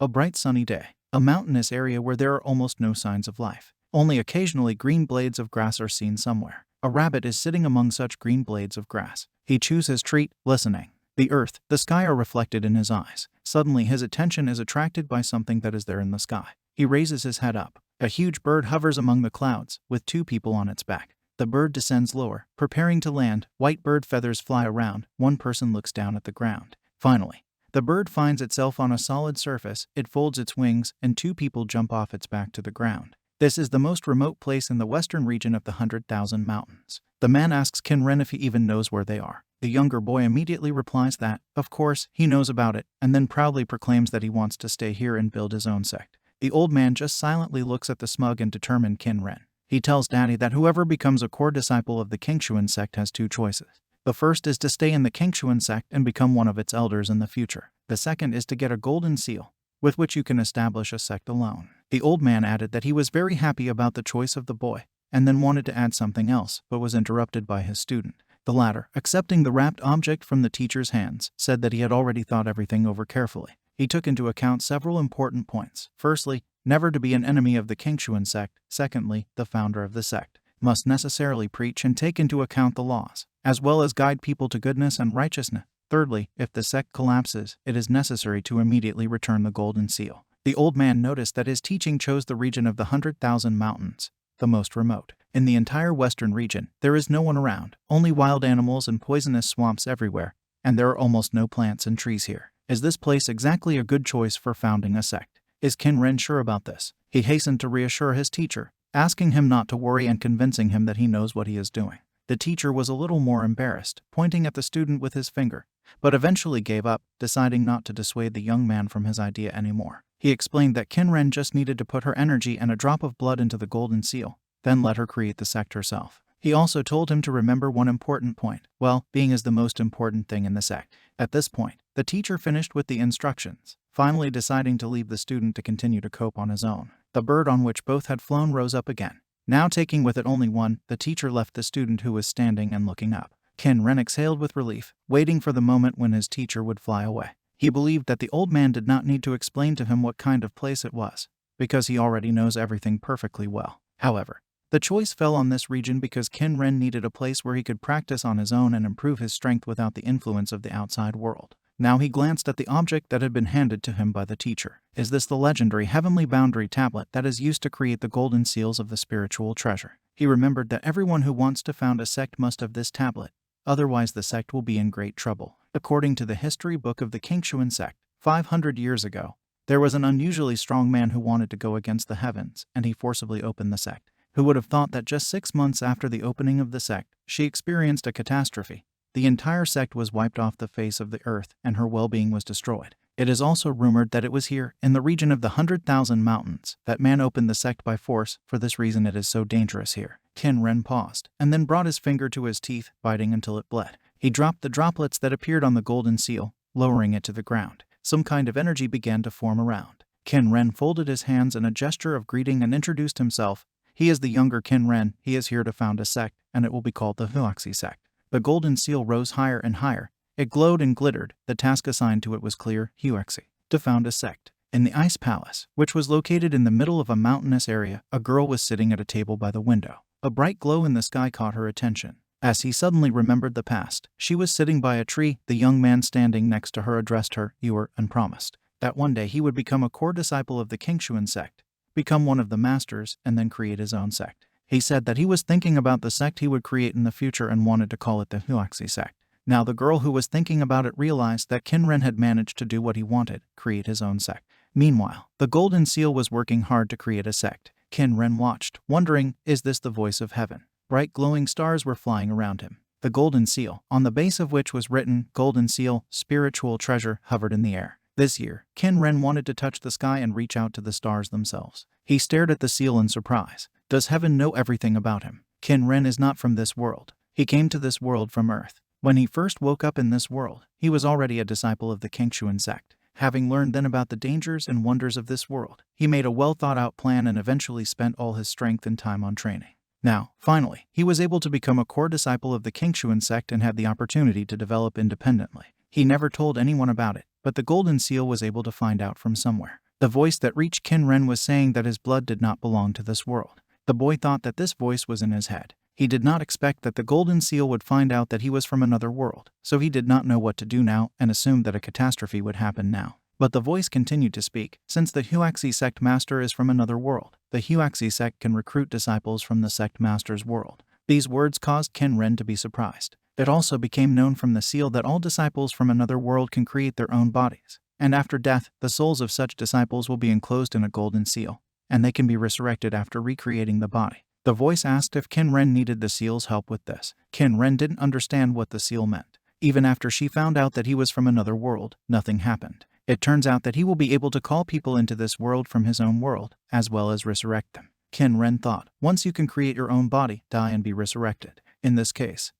A bright sunny day. A mountainous area where there are almost no signs of life. Only occasionally green blades of grass are seen somewhere. A rabbit is sitting among such green blades of grass. He chews his treat, listening. The earth, the sky are reflected in his eyes. Suddenly his attention is attracted by something that is there in the sky. He raises his head up. A huge bird hovers among the clouds, with two people on its back. The bird descends lower, preparing to land. White bird feathers fly around. One person looks down at the ground. Finally, the bird finds itself on a solid surface. It folds its wings, and two people jump off its back to the ground. This is the most remote place in the western region of the 100,000 mountains. The man asks Qin Ren if he even knows where they are. The younger boy immediately replies that, of course, he knows about it, and then proudly proclaims that he wants to stay here and build his own sect. The old man just silently looks at the smug and determined Qin Ren. He tells Daddy that whoever becomes a core disciple of the Qingshuan sect has two choices. The first is to stay in the Qingshuan sect and become one of its elders in the future. The second is to get a golden seal, with which you can establish a sect alone. The old man added that he was very happy about the choice of the boy, and then wanted to add something else, but was interrupted by his student. The latter, accepting the wrapped object from the teacher's hands, said that he had already thought everything over carefully. He took into account several important points. Firstly, never to be an enemy of the Qingshuan sect. Secondly, the founder of the sect must necessarily preach and take into account the laws, as well as guide people to goodness and righteousness. Thirdly, if the sect collapses, it is necessary to immediately return the golden seal. The old man noticed that his teaching chose the region of the 100,000 mountains, the most remote. In the entire western region, there is no one around, only wild animals and poisonous swamps everywhere, and there are almost no plants and trees here. Is this place exactly a good choice for founding a sect? Is Qin Ren sure about this? He hastened to reassure his teacher, asking him not to worry and convincing him that he knows what he is doing. The teacher was a little more embarrassed, pointing at the student with his finger, but eventually gave up, deciding not to dissuade the young man from his idea anymore. He explained that Qin Ren just needed to put her energy and a drop of blood into the golden seal, then let her create the sect herself. He also told him to remember one important point. Being is the most important thing in the sect. At this point, the teacher finished with the instructions, finally deciding to leave the student to continue to cope on his own. The bird on which both had flown rose up again. Now taking with it only one, the teacher left the student who was standing and looking up. Qin Ren exhaled with relief, waiting for the moment when his teacher would fly away. He believed that the old man did not need to explain to him what kind of place it was, because he already knows everything perfectly well. However, the choice fell on this region because Qin Ren needed a place where he could practice on his own and improve his strength without the influence of the outside world. Now he glanced at the object that had been handed to him by the teacher. Is this the legendary heavenly boundary tablet that is used to create the golden seals of the spiritual treasure? He remembered that everyone who wants to found a sect must have this tablet, otherwise the sect will be in great trouble. According to the history book of the Qingshuan sect, 500 years ago, there was an unusually strong man who wanted to go against the heavens, and he forcibly opened the sect. Who would have thought that just 6 months after the opening of the sect, she experienced a catastrophe? The entire sect was wiped off the face of the earth, and her well-being was destroyed. It is also rumored that it was here, in the region of the 100,000 mountains, that man opened the sect by force. For this reason it is so dangerous here. Qin Ren paused, and then brought his finger to his teeth, biting until it bled. He dropped the droplets that appeared on the golden seal, lowering it to the ground. Some kind of energy began to form around. Qin Ren folded his hands in a gesture of greeting and introduced himself. He is the younger Qin Ren. He is here to found a sect, and it will be called the Huoxi sect. The golden seal rose higher and higher. It glowed and glittered. The task assigned to it was clear: Huoxi, to found a sect. In the ice palace, which was located in the middle of a mountainous area, a girl was sitting at a table by the window. A bright glow in the sky caught her attention. As he suddenly remembered the past, she was sitting by a tree. The young man standing next to her addressed her, "You," and promised that one day he would become a core disciple of the Qingshuan sect, become one of the masters, and then create his own sect. He said that he was thinking about the sect he would create in the future and wanted to call it the Huoxi sect. Now the girl who was thinking about it realized that Qin Ren had managed to do what he wanted, create his own sect. Meanwhile, the golden seal was working hard to create a sect. Qin Ren watched, wondering, is this the voice of heaven? Bright glowing stars were flying around him. The golden seal, on the base of which was written, "Golden Seal, Spiritual Treasure," hovered in the air. This year, Qin Ren wanted to touch the sky and reach out to the stars themselves. He stared at the seal in surprise. Does heaven know everything about him? Qin Ren is not from this world. He came to this world from Earth. When he first woke up in this world, he was already a disciple of the Qingshuan sect. Having learned then about the dangers and wonders of this world, he made a well-thought-out plan and eventually spent all his strength and time on training. Now, finally, he was able to become a core disciple of the Qingshuan sect and had the opportunity to develop independently. He never told anyone about it, but the golden seal was able to find out from somewhere. The voice that reached Qin Ren was saying that his blood did not belong to this world. The boy thought that this voice was in his head. He did not expect that the golden seal would find out that he was from another world, so he did not know what to do now and assumed that a catastrophe would happen now. But the voice continued to speak. Since the Huaxi sect master is from another world, the Huaxi sect can recruit disciples from the sect master's world. These words caused Qin Ren to be surprised. It also became known from the seal that all disciples from another world can create their own bodies, and after death, the souls of such disciples will be enclosed in a golden seal, and they can be resurrected after recreating the body. The voice asked if Qin Ren needed the seal's help with this. Qin Ren didn't understand what the seal meant. Even after she found out that he was from another world, nothing happened. It turns out that he will be able to call people into this world from his own world, as well as resurrect them. Qin Ren thought, once you can create your own body, die and be resurrected. In this case,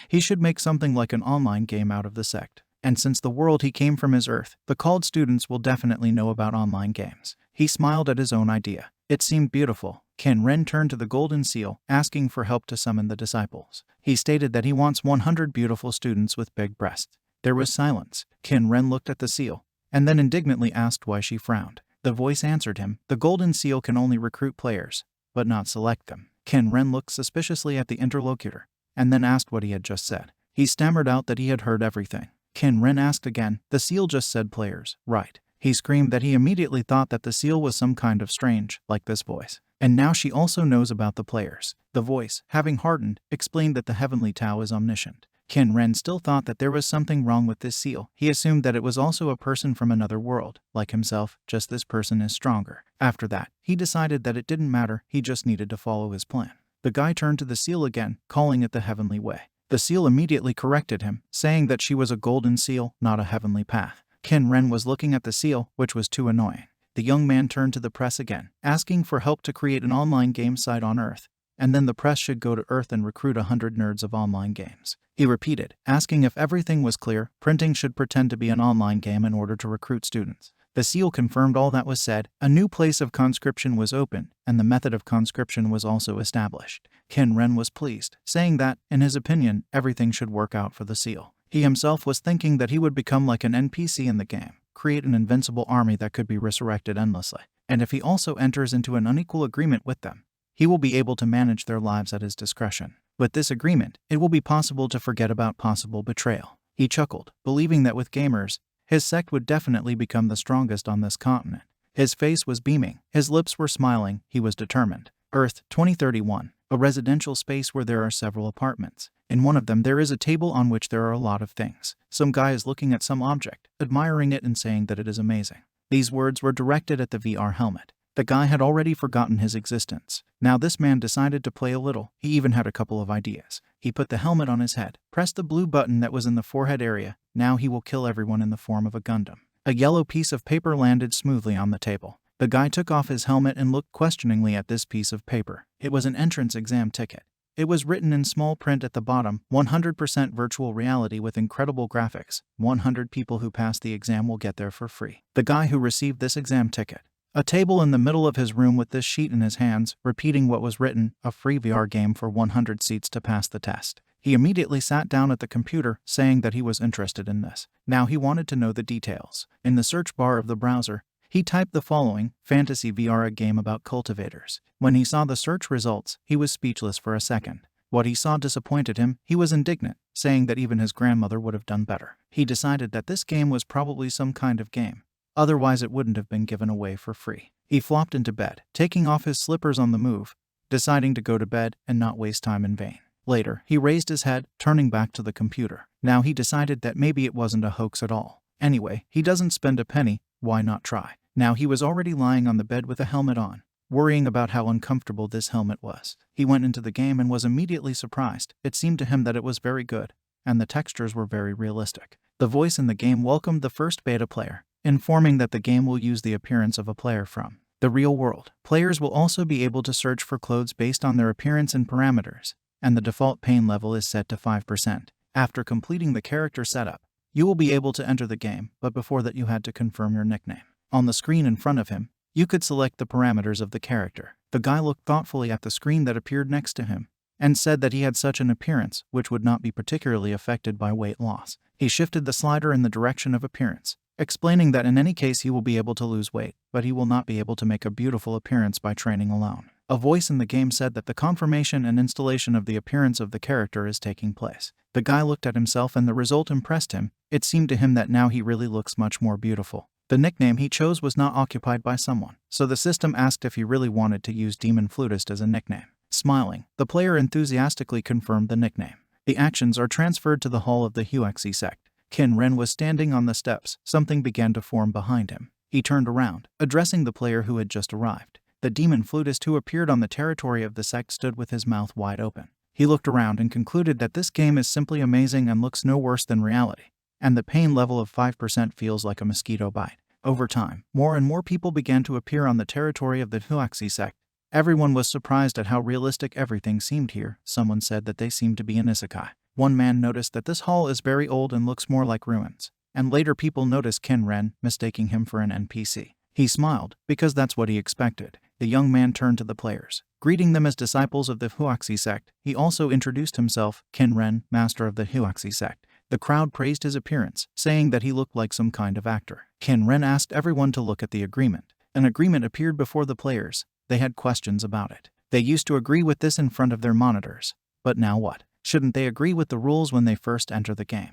he should make something like an online game out of the sect. And since the world he came from is Earth, the called students will definitely know about online games. He smiled at his own idea. It seemed beautiful. Qin Ren turned to the golden seal, asking for help to summon the disciples. He stated that he wants 100 beautiful students with big breasts. There was silence. Qin Ren looked at the seal, and then indignantly asked why she frowned. The voice answered him, the golden seal can only recruit players, but not select them. Qin Ren looked suspiciously at the interlocutor, and then asked what he had just said. He stammered out that he had heard everything. Qin Ren asked again, the seal just said players, right? He screamed that he immediately thought that the seal was some kind of strange, like this voice. And now she also knows about the players. The voice, having hardened, explained that the heavenly Tao is omniscient. Qin Ren still thought that there was something wrong with this seal. He assumed that it was also a person from another world, like himself, just this person is stronger. After that, he decided that it didn't matter, he just needed to follow his plan. The guy turned to the seal again, calling it the heavenly way. The seal immediately corrected him, saying that she was a golden seal, not a heavenly path. Qin Ren was looking at the seal, which was too annoying. The young man turned to the press again, asking for help to create an online game site on Earth, and then the press should go to Earth and recruit 100 nerds of online games. He repeated, asking if everything was clear, printing should pretend to be an online game in order to recruit students. The seal confirmed all that was said. A new place of conscription was opened, and the method of conscription was also established. Qin Ren was pleased, saying that, in his opinion, everything should work out for the seal. He himself was thinking that he would become like an NPC in the game, create an invincible army that could be resurrected endlessly, and if he also enters into an unequal agreement with them, he will be able to manage their lives at his discretion. With this agreement, it will be possible to forget about possible betrayal. He chuckled, believing that with gamers, his sect would definitely become the strongest on this continent. His face was beaming, his lips were smiling, he was determined. Earth, 2031, a residential space where there are several apartments. In one of them there is a table on which there are a lot of things. Some guy is looking at some object, admiring it and saying that it is amazing. These words were directed at the VR helmet. The guy had already forgotten his existence. Now this man decided to play a little. He even had a couple of ideas. He put the helmet on his head, pressed the blue button that was in the forehead area. Now he will kill everyone in the form of a Gundam. A yellow piece of paper landed smoothly on the table. The guy took off his helmet and looked questioningly at this piece of paper. It was an entrance exam ticket. It was written in small print at the bottom, 100% virtual reality with incredible graphics. 100 people who pass the exam will get there for free. The guy who received this exam ticket. A table in the middle of his room with this sheet in his hands, repeating what was written, a free VR game for 100 seats to pass the test. He immediately sat down at the computer, saying that he was interested in this. Now he wanted to know the details. In the search bar of the browser, he typed the following, Fantasy VR, a game about cultivators. When he saw the search results, he was speechless for a second. What he saw disappointed him. He was indignant, saying that even his grandmother would have done better. He decided that this game was probably some kind of game. Otherwise it wouldn't have been given away for free. He flopped into bed, taking off his slippers on the move, deciding to go to bed and not waste time in vain. Later, he raised his head, turning back to the computer. Now he decided that maybe it wasn't a hoax at all. Anyway, he doesn't spend a penny, why not try? Now he was already lying on the bed with a helmet on, worrying about how uncomfortable this helmet was. He went into the game and was immediately surprised. It seemed to him that it was very good, and the textures were very realistic. The voice in the game welcomed the first beta player, informing that the game will use the appearance of a player from the real world. Players will also be able to search for clothes based on their appearance and parameters, and the default pain level is set to 5%. After completing the character setup, you will be able to enter the game, but before that you had to confirm your nickname. On the screen in front of him, you could select the parameters of the character. The guy looked thoughtfully at the screen that appeared next to him, and said that he had such an appearance which would not be particularly affected by weight loss. He shifted the slider in the direction of appearance, explaining that in any case he will be able to lose weight, but he will not be able to make a beautiful appearance by training alone. A voice in the game said that the confirmation and installation of the appearance of the character is taking place. The guy looked at himself and the result impressed him. It seemed to him that now he really looks much more beautiful. The nickname he chose was not occupied by someone, so the system asked if he really wanted to use Demon Flutist as a nickname. Smiling, the player enthusiastically confirmed the nickname. The actions are transferred to the hall of the Huexi sect. Qin Ren was standing on the steps. Something began to form behind him. He turned around, addressing the player who had just arrived. The demon flutist who appeared on the territory of the sect stood with his mouth wide open. He looked around and concluded that this game is simply amazing and looks no worse than reality. And the pain level of 5% feels like a mosquito bite. Over time, more and more people began to appear on the territory of the Huexi sect. Everyone was surprised at how realistic everything seemed here. Someone said that they seemed to be an isekai. One man noticed that this hall is very old and looks more like ruins. And later people noticed Qin Ren, mistaking him for an NPC. He smiled, because that's what he expected. The young man turned to the players, greeting them as disciples of the Huexi sect. He also introduced himself, Qin Ren, master of the Huexi sect. The crowd praised his appearance, saying that he looked like some kind of actor. Qin Ren asked everyone to look at the agreement. An agreement appeared before the players. They had questions about it. They used to agree with this in front of their monitors. But now what? Shouldn't they agree with the rules when they first enter the game?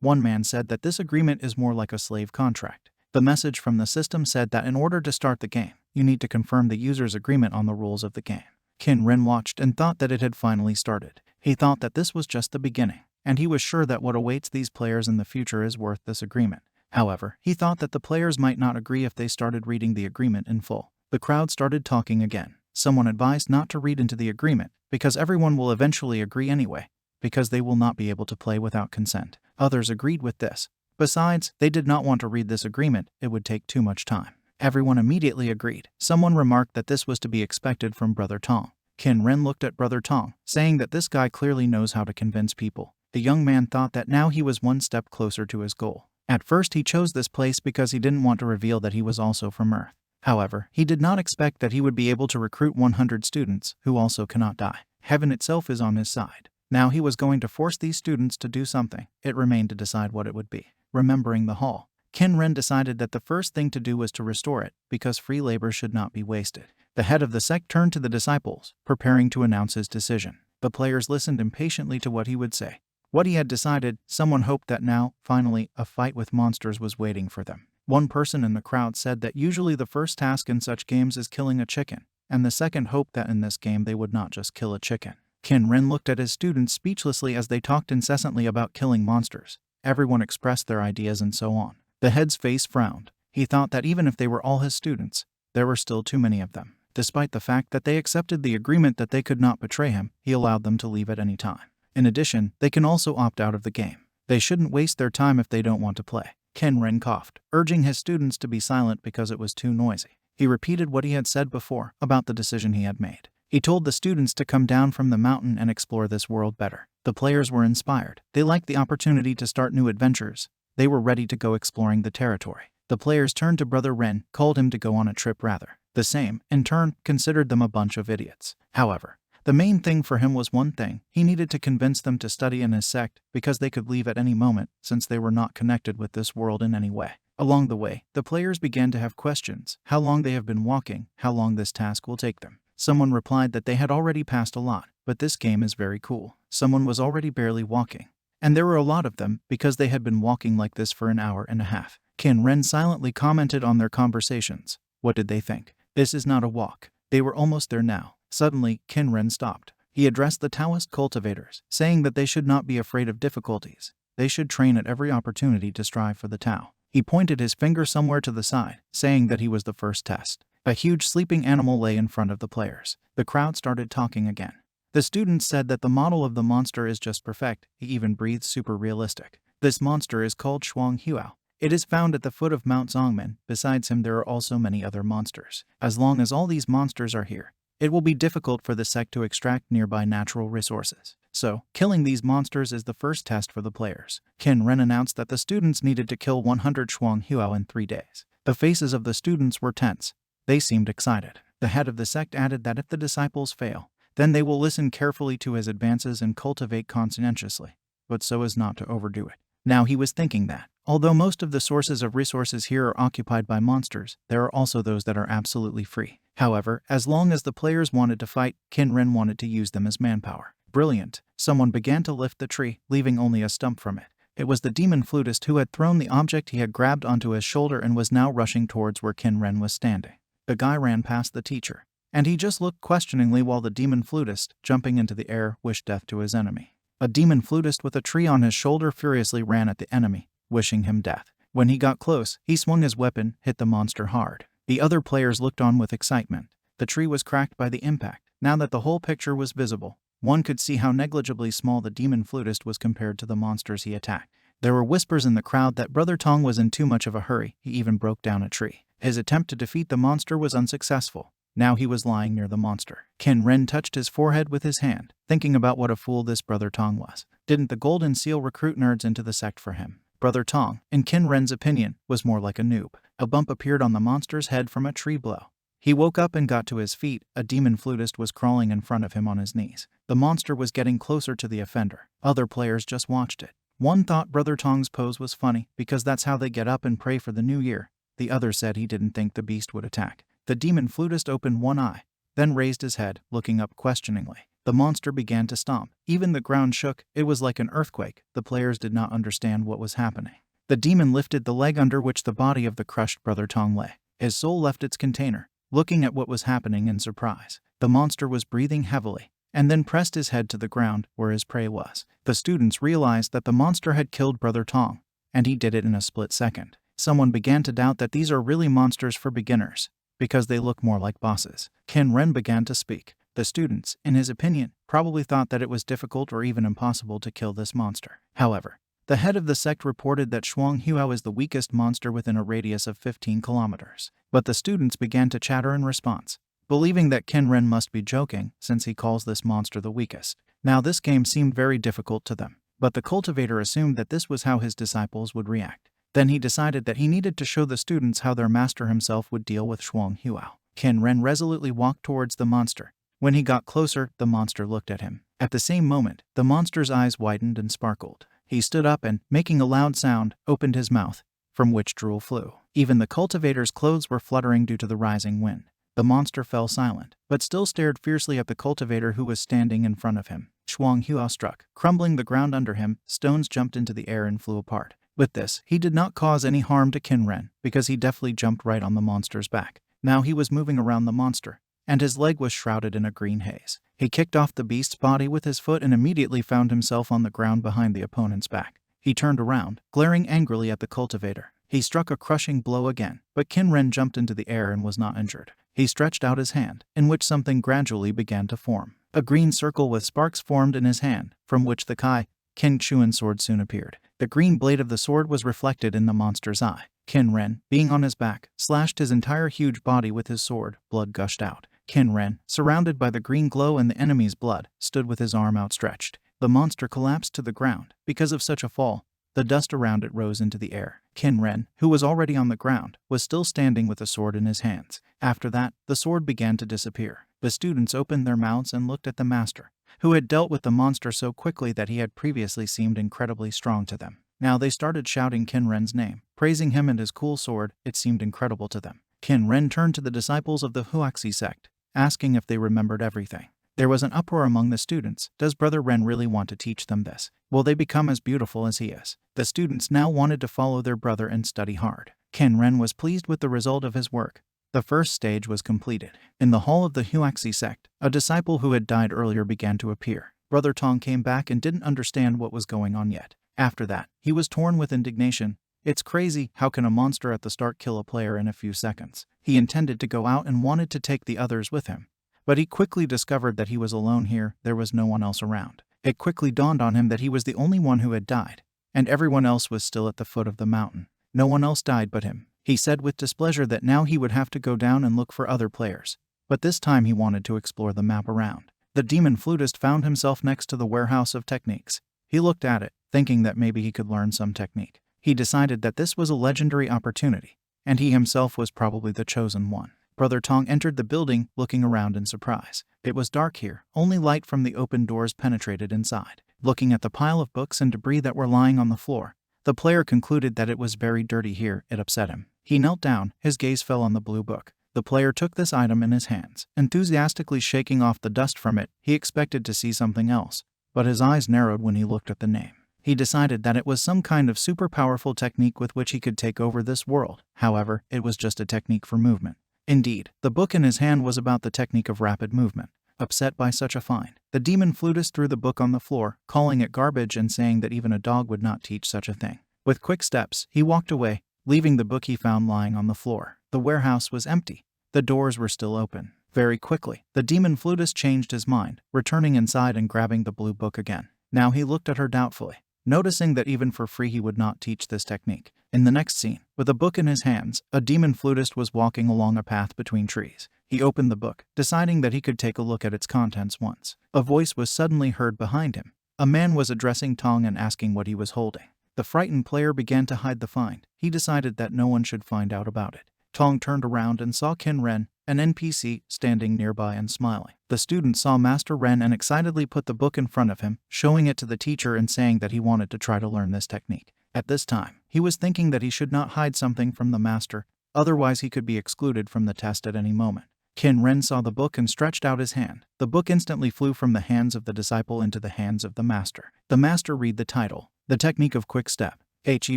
One man said that this agreement is more like a slave contract. The message from the system said that in order to start the game, you need to confirm the user's agreement on the rules of the game. Qin Ren watched and thought that it had finally started. He thought that this was just the beginning, and he was sure that what awaits these players in the future is worth this agreement. However, he thought that the players might not agree if they started reading the agreement in full. The crowd started talking again. Someone advised not to read into the agreement, because everyone will eventually agree anyway, because they will not be able to play without consent. Others agreed with this. Besides, they did not want to read this agreement. It would take too much time. Everyone immediately agreed. Someone remarked that this was to be expected from Brother Tong. Qin Ren looked at Brother Tong, saying that this guy clearly knows how to convince people. The young man thought that now he was one step closer to his goal. At first he chose this place because he didn't want to reveal that he was also from Earth. However, he did not expect that he would be able to recruit 100 students who also cannot die. Heaven itself is on his side. Now he was going to force these students to do something. It remained to decide what it would be. Remembering the hall, Qin Ren decided that the first thing to do was to restore it, because free labor should not be wasted. The head of the sect turned to the disciples, preparing to announce his decision. The players listened impatiently to what he would say. What he had decided, someone hoped that now, finally, a fight with monsters was waiting for them. One person in the crowd said that usually the first task in such games is killing a chicken, and the second hoped that in this game they would not just kill a chicken. Qin Ren looked at his students speechlessly as they talked incessantly about killing monsters. Everyone expressed their ideas and so on. The head's face frowned. He thought that even if they were all his students, there were still too many of them. Despite the fact that they accepted the agreement that they could not betray him, he allowed them to leave at any time. In addition, they can also opt out of the game. They shouldn't waste their time if they don't want to play. Qin Ren coughed, urging his students to be silent because it was too noisy. He repeated what he had said before about the decision he had made. He told the students to come down from the mountain and explore this world better. The players were inspired. They liked the opportunity to start new adventures. They were ready to go exploring the territory. The players turned to Brother Ren, called him to go on a trip rather. The same, in turn, considered them a bunch of idiots. However, the main thing for him was one thing. He needed to convince them to study in his sect, because they could leave at any moment, since they were not connected with this world in any way. Along the way, the players began to have questions. How long they have been walking, how long this task will take them. Someone replied that they had already passed a lot, but this game is very cool. Someone was already barely walking. And there were a lot of them, because they had been walking like this for an hour and a half. Qin Ren silently commented on their conversations. What did they think? This is not a walk. They were almost there now. Suddenly, Qin Ren stopped. He addressed the Taoist cultivators, saying that they should not be afraid of difficulties. They should train at every opportunity to strive for the Tao. He pointed his finger somewhere to the side, saying that he was the first test. A huge sleeping animal lay in front of the players. The crowd started talking again. The students said that the model of the monster is just perfect. He even breathes super realistic. This monster is called Shuang Huao. It is found at the foot of Mount Zongmen. Besides him, there are also many other monsters. As long as all these monsters are here, it will be difficult for the sect to extract nearby natural resources. So, killing these monsters is the first test for the players. Qin Ren announced that the students needed to kill 100 Shuang Huao in 3 days. The faces of the students were tense. They seemed excited. The head of the sect added that if the disciples fail, then they will listen carefully to his advances and cultivate conscientiously, but so as not to overdo it. Now he was thinking that, although most of the sources of resources here are occupied by monsters, there are also those that are absolutely free. However, as long as the players wanted to fight, Qin Ren wanted to use them as manpower. Brilliant! Someone began to lift the tree, leaving only a stump from it. It was the demon flutist who had thrown the object he had grabbed onto his shoulder and was now rushing towards where Qin Ren was standing. The guy ran past the teacher, and he just looked questioningly while the demon flutist, jumping into the air, wished death to his enemy. A demon flutist with a tree on his shoulder furiously ran at the enemy, wishing him death. When he got close, he swung his weapon, hit the monster hard. The other players looked on with excitement. The tree was cracked by the impact. Now that the whole picture was visible, one could see how negligibly small the demon flutist was compared to the monsters he attacked. There were whispers in the crowd that Brother Tong was in too much of a hurry. He even broke down a tree. His attempt to defeat the monster was unsuccessful. Now he was lying near the monster. Qin Ren touched his forehead with his hand, thinking about what a fool this Brother Tong was. Didn't the Golden Seal recruit nerds into the sect for him? Brother Tong, in Qin Ren's opinion, was more like a noob. A bump appeared on the monster's head from a tree blow. He woke up and got to his feet. A demon flutist was crawling in front of him on his knees. The monster was getting closer to the offender. Other players just watched it. One thought Brother Tong's pose was funny, because that's how they get up and pray for the new year. The other said he didn't think the beast would attack. The demon flutist opened one eye, then raised his head, looking up questioningly. The monster began to stomp. Even the ground shook. It was like an earthquake. The players did not understand what was happening. The demon lifted the leg under which the body of the crushed Brother Tong lay. His soul left its container, looking at what was happening in surprise. The monster was breathing heavily, and then pressed his head to the ground where his prey was. The students realized that the monster had killed Brother Tong, and he did it in a split second. Someone began to doubt that these are really monsters for beginners, because they look more like bosses. Qin Ren began to speak. The students, in his opinion, probably thought that it was difficult or even impossible to kill this monster. However, the head of the sect reported that Shuang Huao is the weakest monster within a radius of 15 kilometers. But the students began to chatter in response, believing that Qin Ren must be joking since he calls this monster the weakest. Now this game seemed very difficult to them, but the cultivator assumed that this was how his disciples would react. Then he decided that he needed to show the students how their master himself would deal with Shuang Huao. Qin Ren resolutely walked towards the monster. When he got closer, the monster looked at him. At the same moment, the monster's eyes widened and sparkled. He stood up and, making a loud sound, opened his mouth, from which drool flew. Even the cultivator's clothes were fluttering due to the rising wind. The monster fell silent, but still stared fiercely at the cultivator who was standing in front of him. Shuang Huao struck, crumbling the ground under him. Stones jumped into the air and flew apart. With this, he did not cause any harm to Qin Ren, because he deftly jumped right on the monster's back. Now he was moving around the monster, and his leg was shrouded in a green haze. He kicked off the beast's body with his foot and immediately found himself on the ground behind the opponent's back. He turned around, glaring angrily at the cultivator. He struck a crushing blow again, but Qin Ren jumped into the air and was not injured. He stretched out his hand, in which something gradually began to form. A green circle with sparks formed in his hand, from which the Kai King Chuan sword soon appeared. The green blade of the sword was reflected in the monster's eye. Qin Ren, being on his back, slashed his entire huge body with his sword. Blood gushed out. Qin Ren, surrounded by the green glow and the enemy's blood, stood with his arm outstretched. The monster collapsed to the ground. Because of such a fall, the dust around it rose into the air. Qin Ren, who was already on the ground, was still standing with the sword in his hands. After that, the sword began to disappear. The students opened their mouths and looked at the master, who had dealt with the monster so quickly that he had previously seemed incredibly strong to them. Now they started shouting Qin Ren's name, praising him and his cool sword. It seemed incredible to them. Qin Ren turned to the disciples of the Huaxi sect, asking if they remembered everything. There was an uproar among the students. Does Brother Ren really want to teach them this? Will they become as beautiful as he is? The students now wanted to follow their brother and study hard. Qin Ren was pleased with the result of his work. The first stage was completed. In the hall of the Huaxi sect, a disciple who had died earlier began to appear. Brother Tong came back and didn't understand what was going on yet. After that, he was torn with indignation. It's crazy, how can a monster at the start kill a player in a few seconds? He intended to go out and wanted to take the others with him. But he quickly discovered that he was alone here. There was no one else around. It quickly dawned on him that he was the only one who had died, and everyone else was still at the foot of the mountain. No one else died but him. He said with displeasure that now he would have to go down and look for other players. But this time he wanted to explore the map around. The demon flutist found himself next to the warehouse of techniques. He looked at it, thinking that maybe he could learn some technique. He decided that this was a legendary opportunity, and he himself was probably the chosen one. Brother Tong entered the building, looking around in surprise. It was dark here, only light from the open doors penetrated inside. Looking at the pile of books and debris that were lying on the floor, the player concluded that it was very dirty here. It upset him. He knelt down, his gaze fell on the blue book. The player took this item in his hands, enthusiastically shaking off the dust from it. He expected to see something else, but his eyes narrowed when he looked at the name. He decided that it was some kind of super powerful technique with which he could take over this world. However, it was just a technique for movement. Indeed, the book in his hand was about the technique of rapid movement. Upset by such a find, the demon flutist threw the book on the floor, calling it garbage and saying that even a dog would not teach such a thing. With quick steps, he walked away, leaving the book he found lying on the floor. The warehouse was empty. The doors were still open. Very quickly, the demon flutist changed his mind, returning inside and grabbing the blue book again. Now he looked at her doubtfully, noticing that even for free he would not teach this technique. In the next scene, with a book in his hands, a demon flutist was walking along a path between trees. He opened the book, deciding that he could take a look at its contents once. A voice was suddenly heard behind him. A man was addressing Tong and asking what he was holding. The frightened player began to hide the find. He decided that no one should find out about it. Tong turned around and saw Qin Ren, an NPC, standing nearby and smiling. The student saw Master Ren and excitedly put the book in front of him, showing it to the teacher and saying that he wanted to try to learn this technique. At this time, he was thinking that he should not hide something from the master, otherwise he could be excluded from the test at any moment. Qin Ren saw the book and stretched out his hand. The book instantly flew from the hands of the disciple into the hands of the master. The master read the title, The Technique of Quick Step. He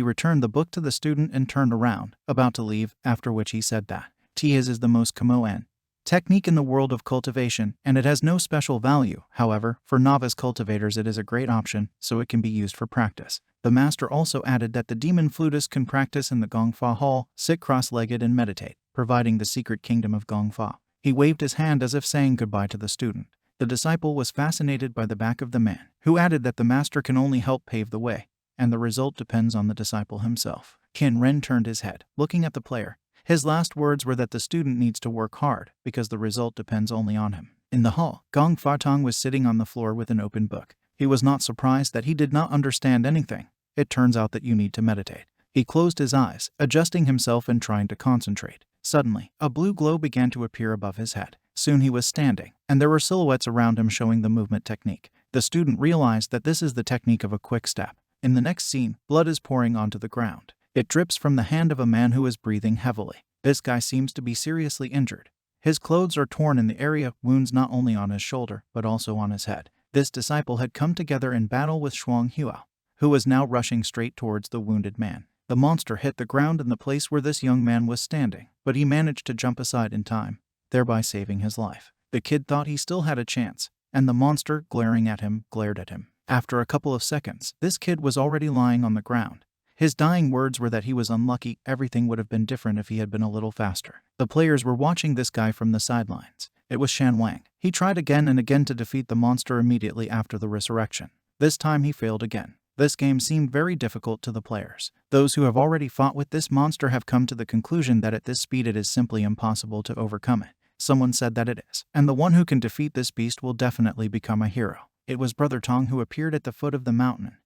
returned the book to the student and turned around, about to leave, after which he said that his is the most common technique in the world of cultivation, and it has no special value. However, for novice cultivators it is a great option, so it can be used for practice. The master also added that the demon flutist can practice in the Gongfa Hall, sit cross-legged and meditate, providing the secret kingdom of Gongfa. He waved his hand as if saying goodbye to the student. The disciple was fascinated by the back of the man, who added that the master can only help pave the way, and the result depends on the disciple himself. Qin Ren turned his head, looking at the player. His last words were that the student needs to work hard, because the result depends only on him. In the hall, Gong Fa Tong was sitting on the floor with an open book. He was not surprised that he did not understand anything. It turns out that you need to meditate. He closed his eyes, adjusting himself and trying to concentrate. Suddenly, a blue glow began to appear above his head. Soon he was standing, and there were silhouettes around him showing the movement technique. The student realized that this is the technique of a quick step. In the next scene, blood is pouring onto the ground. It drips from the hand of a man who is breathing heavily. This guy seems to be seriously injured. His clothes are torn in the area, wounds not only on his shoulder, but also on his head. This disciple had come together in battle with Shuang Huao, who was now rushing straight towards the wounded man. The monster hit the ground in the place where this young man was standing, but he managed to jump aside in time, thereby saving his life. The kid thought he still had a chance, and the monster, glaring at him, glared at him. After a couple of seconds, this kid was already lying on the ground. His dying words were that he was unlucky. Everything would have been different if he had been a little faster. The players were watching this guy from the sidelines. It was Shan Wang. He tried again and again to defeat the monster immediately after the resurrection. This time he failed again. This game seemed very difficult to the players. Those who have already fought with this monster have come to the conclusion that at this speed it is simply impossible to overcome it. Someone said that it is, and the one who can defeat this beast will definitely become a hero. It was Brother Tong who appeared at the foot of the mountain,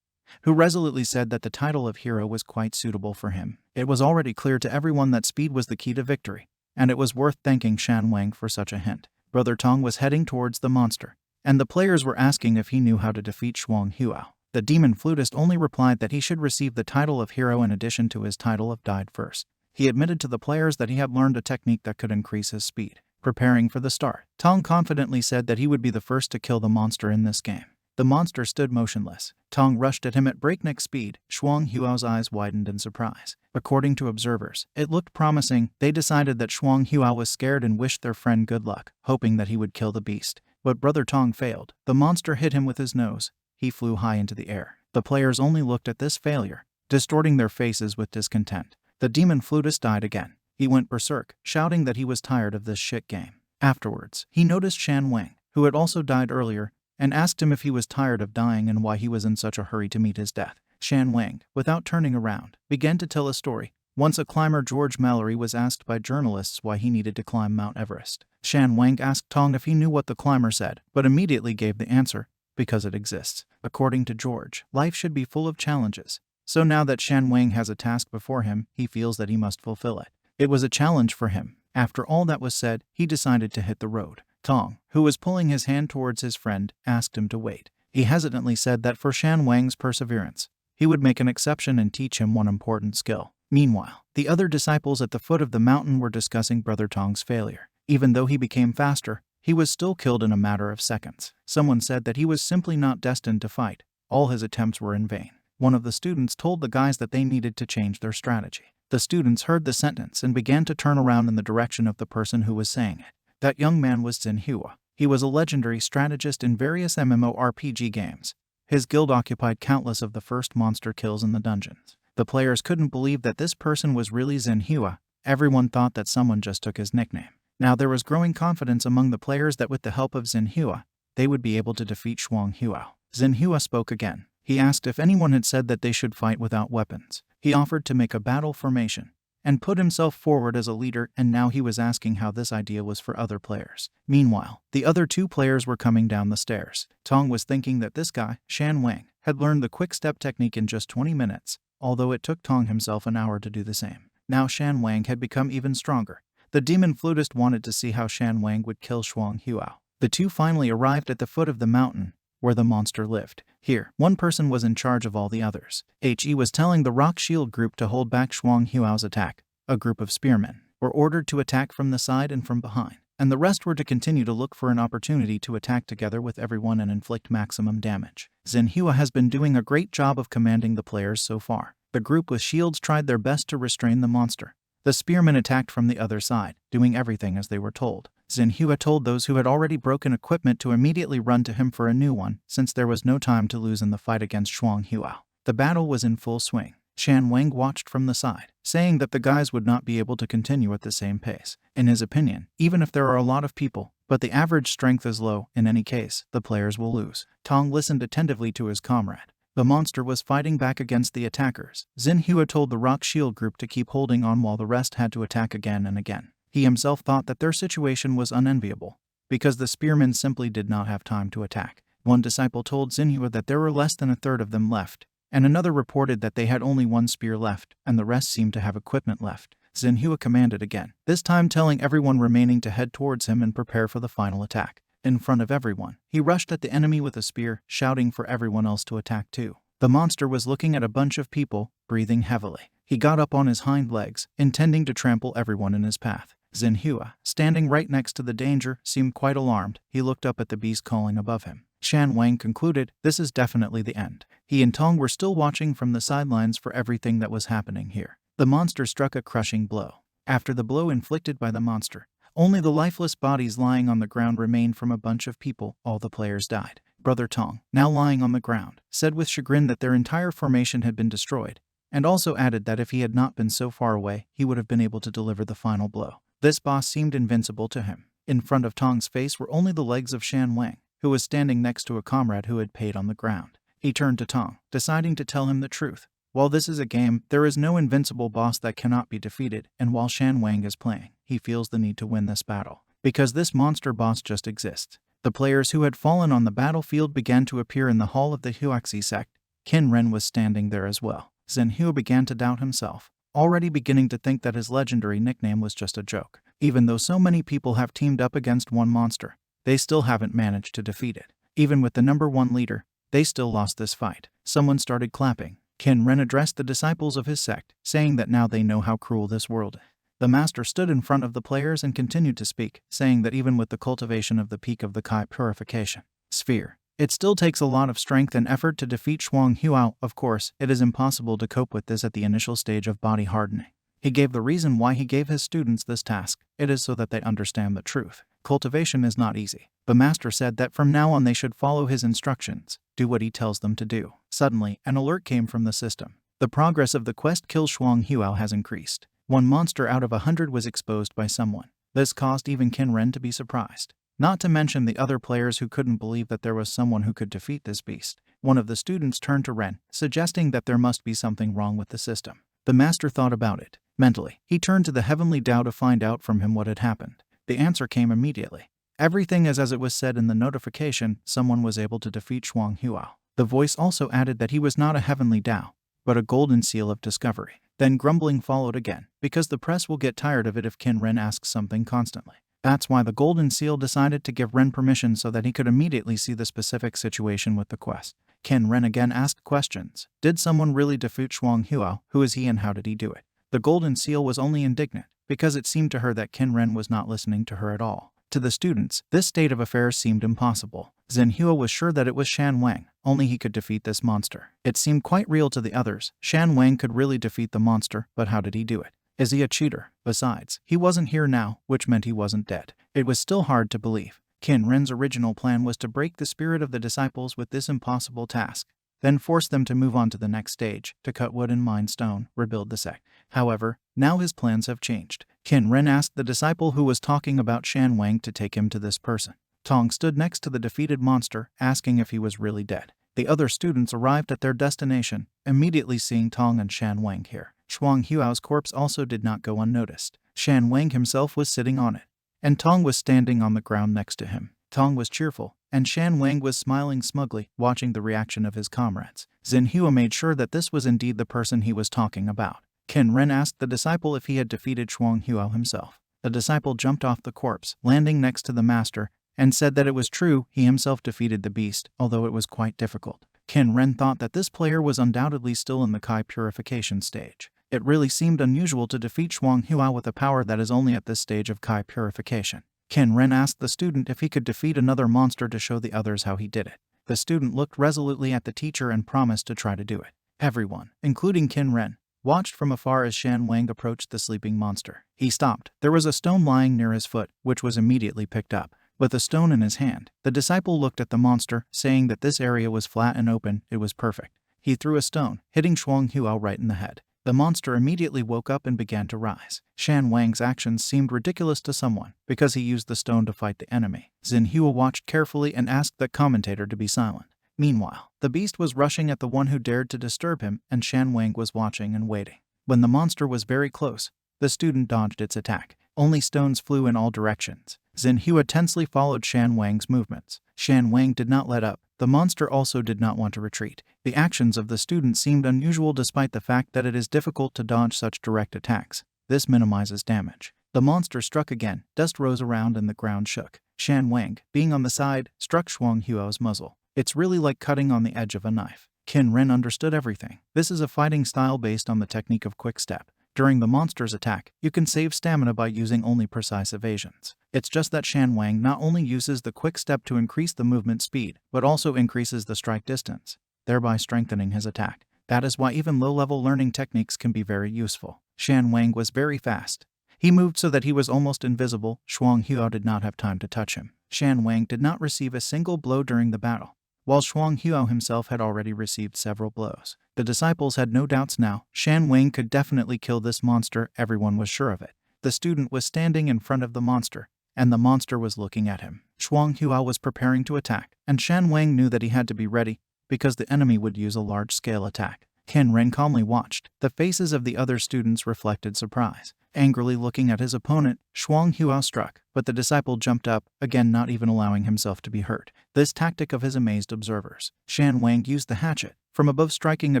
who resolutely said that the title of hero was quite suitable for him. It was already clear to everyone that speed was the key to victory, and it was worth thanking Shan Wang for such a hint. Brother Tong was heading towards the monster, and the players were asking if he knew how to defeat Shuang Huao. The demon flutist only replied that he should receive the title of hero in addition to his title of died first. He admitted to the players that he had learned a technique that could increase his speed. Preparing for the start, Tong confidently said that he would be the first to kill the monster in this game. The monster stood motionless. Tong rushed at him at breakneck speed. Shuang Huao's eyes widened in surprise. According to observers, it looked promising. They decided that Shuang Huao was scared and wished their friend good luck, hoping that he would kill the beast. But Brother Tong failed. The monster hit him with his nose. He flew high into the air. The players only looked at this failure, distorting their faces with discontent. The demon flutist died again. He went berserk, shouting that he was tired of this shit game. Afterwards, he noticed Shan Wang, who had also died earlier, and asked him if he was tired of dying and why he was in such a hurry to meet his death. Shan Wang, without turning around, began to tell a story. Once a climber, George Mallory, was asked by journalists why he needed to climb Mount Everest. Shan Wang asked Tong if he knew what the climber said, but immediately gave the answer, because it exists. According to George, life should be full of challenges. So now that Shan Wang has a task before him, he feels that he must fulfill it. It was a challenge for him. After all that was said, he decided to hit the road. Tong, who was pulling his hand towards his friend, asked him to wait. He hesitantly said that for Shan Wang's perseverance, he would make an exception and teach him one important skill. Meanwhile, the other disciples at the foot of the mountain were discussing Brother Tong's failure. Even though he became faster, he was still killed in a matter of seconds. Someone said that he was simply not destined to fight. All his attempts were in vain. One of the students told the guys that they needed to change their strategy. The students heard the sentence and began to turn around in the direction of the person who was saying it. That young man was Manhwa. He was a legendary strategist in various MMORPG games. His guild occupied countless of the first monster kills in the dungeons. The players couldn't believe that this person was really Manhwa. Everyone thought that someone just took his nickname. Now there was growing confidence among the players that with the help of Manhwa, they would be able to defeat Shuang Huao. Manhwa spoke again. He asked if anyone had said that they should fight without weapons. He offered to make a battle formation and put himself forward as a leader, and now he was asking how this idea was for other players. Meanwhile, the other two players were coming down the stairs. Tong was thinking that this guy, Shan Wang, had learned the quick step technique in just 20 minutes, although it took Tong himself an hour to do the same. Now Shan Wang had become even stronger. The demon flutist wanted to see how Shan Wang would kill Shuang Huao. The two finally arrived at the foot of the mountain, where the monster lived. Here, one person was in charge of all the others. He was telling the Rock Shield group to hold back Shuang Huao's attack. A group of spearmen were ordered to attack from the side and from behind, and the rest were to continue to look for an opportunity to attack together with everyone and inflict maximum damage. Manhwa has been doing a great job of commanding the players so far. The group with shields tried their best to restrain the monster. The spearmen attacked from the other side, doing everything as they were told. Manhwa told those who had already broken equipment to immediately run to him for a new one, since there was no time to lose in the fight against Shuang Huao. The battle was in full swing. Shan Wang watched from the side, saying that the guys would not be able to continue at the same pace. In his opinion, even if there are a lot of people, but the average strength is low, in any case, the players will lose. Tong listened attentively to his comrade. The monster was fighting back against the attackers. Manhwa told the Rock Shield group to keep holding on while the rest had to attack again and again. He himself thought that their situation was unenviable, because the spearmen simply did not have time to attack. One disciple told Manhwa that there were less than a third of them left, and another reported that they had only one spear left, and the rest seemed to have equipment left. Manhwa commanded again, this time telling everyone remaining to head towards him and prepare for the final attack. In front of everyone, he rushed at the enemy with a spear, shouting for everyone else to attack too. The monster was looking at a bunch of people, breathing heavily. He got up on his hind legs, intending to trample everyone in his path. Manhwa, standing right next to the danger, seemed quite alarmed. He looked up at the beast calling above him. Shan Wang concluded, this is definitely the end. He and Tong were still watching from the sidelines for everything that was happening here. The monster struck a crushing blow. After the blow inflicted by the monster, only the lifeless bodies lying on the ground remained from a bunch of people. All the players died. Brother Tong, now lying on the ground, said with chagrin that their entire formation had been destroyed, and also added that if he had not been so far away, he would have been able to deliver the final blow. This boss seemed invincible to him. In front of Tong's face were only the legs of Shan Wang, who was standing next to a comrade who had paid on the ground. He turned to Tong, deciding to tell him the truth. While this is a game, there is no invincible boss that cannot be defeated, and while Shan Wang is playing, he feels the need to win this battle, because this monster boss just exists. The players who had fallen on the battlefield began to appear in the hall of the Huaxi sect. Qin Ren was standing there as well. Manhwa began to doubt himself, already beginning to think that his legendary nickname was just a joke. Even though so many people have teamed up against one monster, they still haven't managed to defeat it. Even with the number one leader, they still lost this fight. Someone started clapping. Qin Ren addressed the disciples of his sect, saying that now they know how cruel this world is. The master stood in front of the players and continued to speak, saying that even with the cultivation of the peak of the Kai purification sphere, it still takes a lot of strength and effort to defeat Shuang Huao. Of course, it is impossible to cope with this at the initial stage of body hardening. He gave the reason why he gave his students this task. It is so that they understand the truth. Cultivation is not easy. The master said that from now on they should follow his instructions, do what he tells them to do. Suddenly, an alert came from the system. The progress of the quest kill Shuang Huao has increased. One monster out of 100 was exposed by someone. This caused even Qin Ren to be surprised. Not to mention the other players who couldn't believe that there was someone who could defeat this beast. One of the students turned to Ren, suggesting that there must be something wrong with the system. The master thought about it. Mentally, he turned to the heavenly Tao to find out from him what had happened. The answer came immediately. Everything is as it was said in the notification. Someone was able to defeat Shuang Huao. The voice also added that he was not a heavenly Tao, but a golden seal of discovery. Then grumbling followed again, because the press will get tired of it if Qin Ren asks something constantly. That's why the Golden Seal decided to give Ren permission so that he could immediately see the specific situation with the quest. Qin Ren again asked questions. Did someone really defeat Shuang Huao? Who is he and how did he do it? The Golden Seal was only indignant, because it seemed to her that Qin Ren was not listening to her at all. To the students, this state of affairs seemed impossible. Zhen Hua was sure that it was Shan Wang, only he could defeat this monster. It seemed quite real to the others. Shan Wang could really defeat the monster, but how did he do it? Is he a cheater? Besides, he wasn't here now, which meant he wasn't dead. It was still hard to believe. Qin Ren's original plan was to break the spirit of the disciples with this impossible task, then force them to move on to the next stage, to cut wood and mine stone, rebuild the sect. However, now his plans have changed. Qin Ren asked the disciple who was talking about Shan Wang to take him to this person. Tong stood next to the defeated monster, asking if he was really dead. The other students arrived at their destination, immediately seeing Tong and Shan Wang here. Shuang Huao's corpse also did not go unnoticed. Shan Wang himself was sitting on it, and Tong was standing on the ground next to him. Tong was cheerful, and Shan Wang was smiling smugly, watching the reaction of his comrades. Zhen Hua made sure that this was indeed the person he was talking about. Qin Ren asked the disciple if he had defeated Shuang Huao himself. The disciple jumped off the corpse, landing next to the master, and said that it was true, he himself defeated the beast, although it was quite difficult. Qin Ren thought that this player was undoubtedly still in the Kai purification stage. It really seemed unusual to defeat Shuang Huao with a power that is only at this stage of Kai purification. Qin Ren asked the student if he could defeat another monster to show the others how he did it. The student looked resolutely at the teacher and promised to try to do it. Everyone, including Qin Ren, watched from afar as Shan Wang approached the sleeping monster. He stopped. There was a stone lying near his foot, which was immediately picked up. With the stone in his hand, the disciple looked at the monster, saying that this area was flat and open, it was perfect. He threw a stone, hitting Shuang Huao right in the head. The monster immediately woke up and began to rise. Shan Wang's actions seemed ridiculous to someone, because he used the stone to fight the enemy. Zhen Hua watched carefully and asked the commentator to be silent. Meanwhile, the beast was rushing at the one who dared to disturb him, and Shan Wang was watching and waiting. When the monster was very close, the student dodged its attack. Only stones flew in all directions. Zhen Hua tensely followed Shan Wang's movements. Shan Wang did not let up. The monster also did not want to retreat. The actions of the student seemed unusual despite the fact that it is difficult to dodge such direct attacks. This minimizes damage. The monster struck again. Dust rose around and the ground shook. Shan Wang, being on the side, struck Shuang Huao's muzzle. It's really like cutting on the edge of a knife. Qin Ren understood everything. This is a fighting style based on the technique of quick step. During the monster's attack, you can save stamina by using only precise evasions. It's just that Shan Wang not only uses the quick step to increase the movement speed, but also increases the strike distance, thereby strengthening his attack. That is why even low-level learning techniques can be very useful. Shan Wang was very fast. He moved so that he was almost invisible. Shuang Huao did not have time to touch him. Shan Wang did not receive a single blow during the battle, while Shuang Huao himself had already received several blows. The disciples had no doubts now. Shan Wang could definitely kill this monster, everyone was sure of it. The student was standing in front of the monster, and the monster was looking at him. Shuang Huao was preparing to attack, and Shan Wang knew that he had to be ready, because the enemy would use a large-scale attack. Qin Ren calmly watched. The faces of the other students reflected surprise. Angrily looking at his opponent, Shuang Huao struck, but the disciple jumped up, again not even allowing himself to be hurt. This tactic of his amazed observers. Shan Wang used the hatchet, from above striking a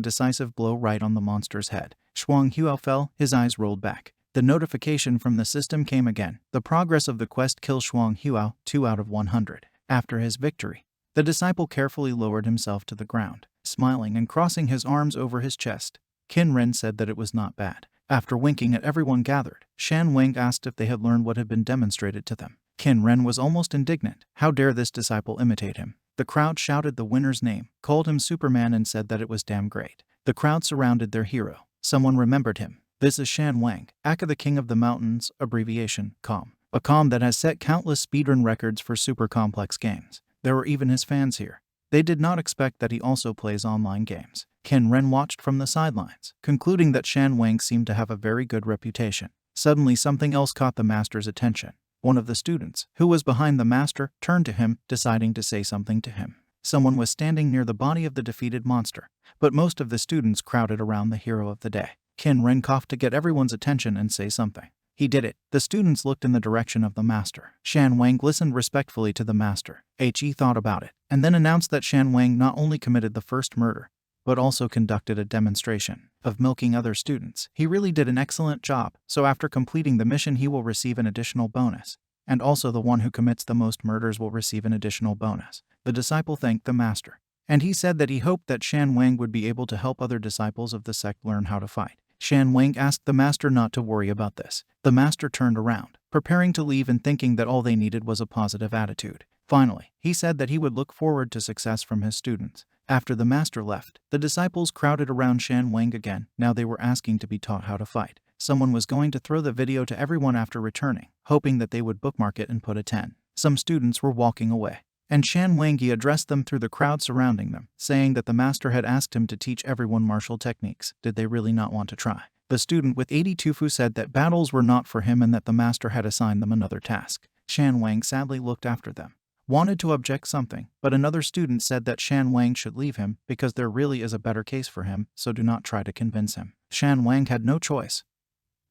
decisive blow right on the monster's head. Shuang Huao fell, his eyes rolled back. The notification from the system came again. The progress of the quest kills Shuang Huao, 2 out of 100. After his victory, the disciple carefully lowered himself to the ground. Smiling and crossing his arms over his chest, Qin Ren said that it was not bad. After winking at everyone gathered, Shan Wang asked if they had learned what had been demonstrated to them. Qin Ren was almost indignant. How dare this disciple imitate him? The crowd shouted the winner's name, called him Superman and said that it was damn great. The crowd surrounded their hero. Someone remembered him. This is Shan Wang, aka the King of the Mountains, abbreviation, COM. A COM that has set countless speedrun records for super complex games. There were even his fans here. They did not expect that he also plays online games. Qin Ren watched from the sidelines, concluding that Shan Wang seemed to have a very good reputation. Suddenly something else caught the master's attention. One of the students, who was behind the master, turned to him, deciding to say something to him. Someone was standing near the body of the defeated monster, but most of the students crowded around the hero of the day. Qin Ren coughed to get everyone's attention and say something. He did it. The students looked in the direction of the master. Shan Wang listened respectfully to the master. He thought about it, and then announced that Shan Wang not only committed the first murder, but also conducted a demonstration of milking other students. He really did an excellent job, so after completing the mission he will receive an additional bonus. And also the one who commits the most murders will receive an additional bonus. The disciple thanked the master, and he said that he hoped that Shan Wang would be able to help other disciples of the sect learn how to fight. Shan Wang asked the master not to worry about this. The master turned around, preparing to leave and thinking that all they needed was a positive attitude. Finally, he said that he would look forward to success from his students. After the master left, the disciples crowded around Shan Wang again. Now they were asking to be taught how to fight. Someone was going to throw the video to everyone after returning, hoping that they would bookmark it and put a 10. Some students were walking away, and Shan Wangi addressed them through the crowd surrounding them, saying that the master had asked him to teach everyone martial techniques. Did they really not want to try? The student with 82 fu said that battles were not for him and that the master had assigned them another task. Shan Wang sadly looked after them, wanted to object something, but another student said that Shan Wang should leave him because there really is a better case for him, so do not try to convince him. Shan Wang had no choice.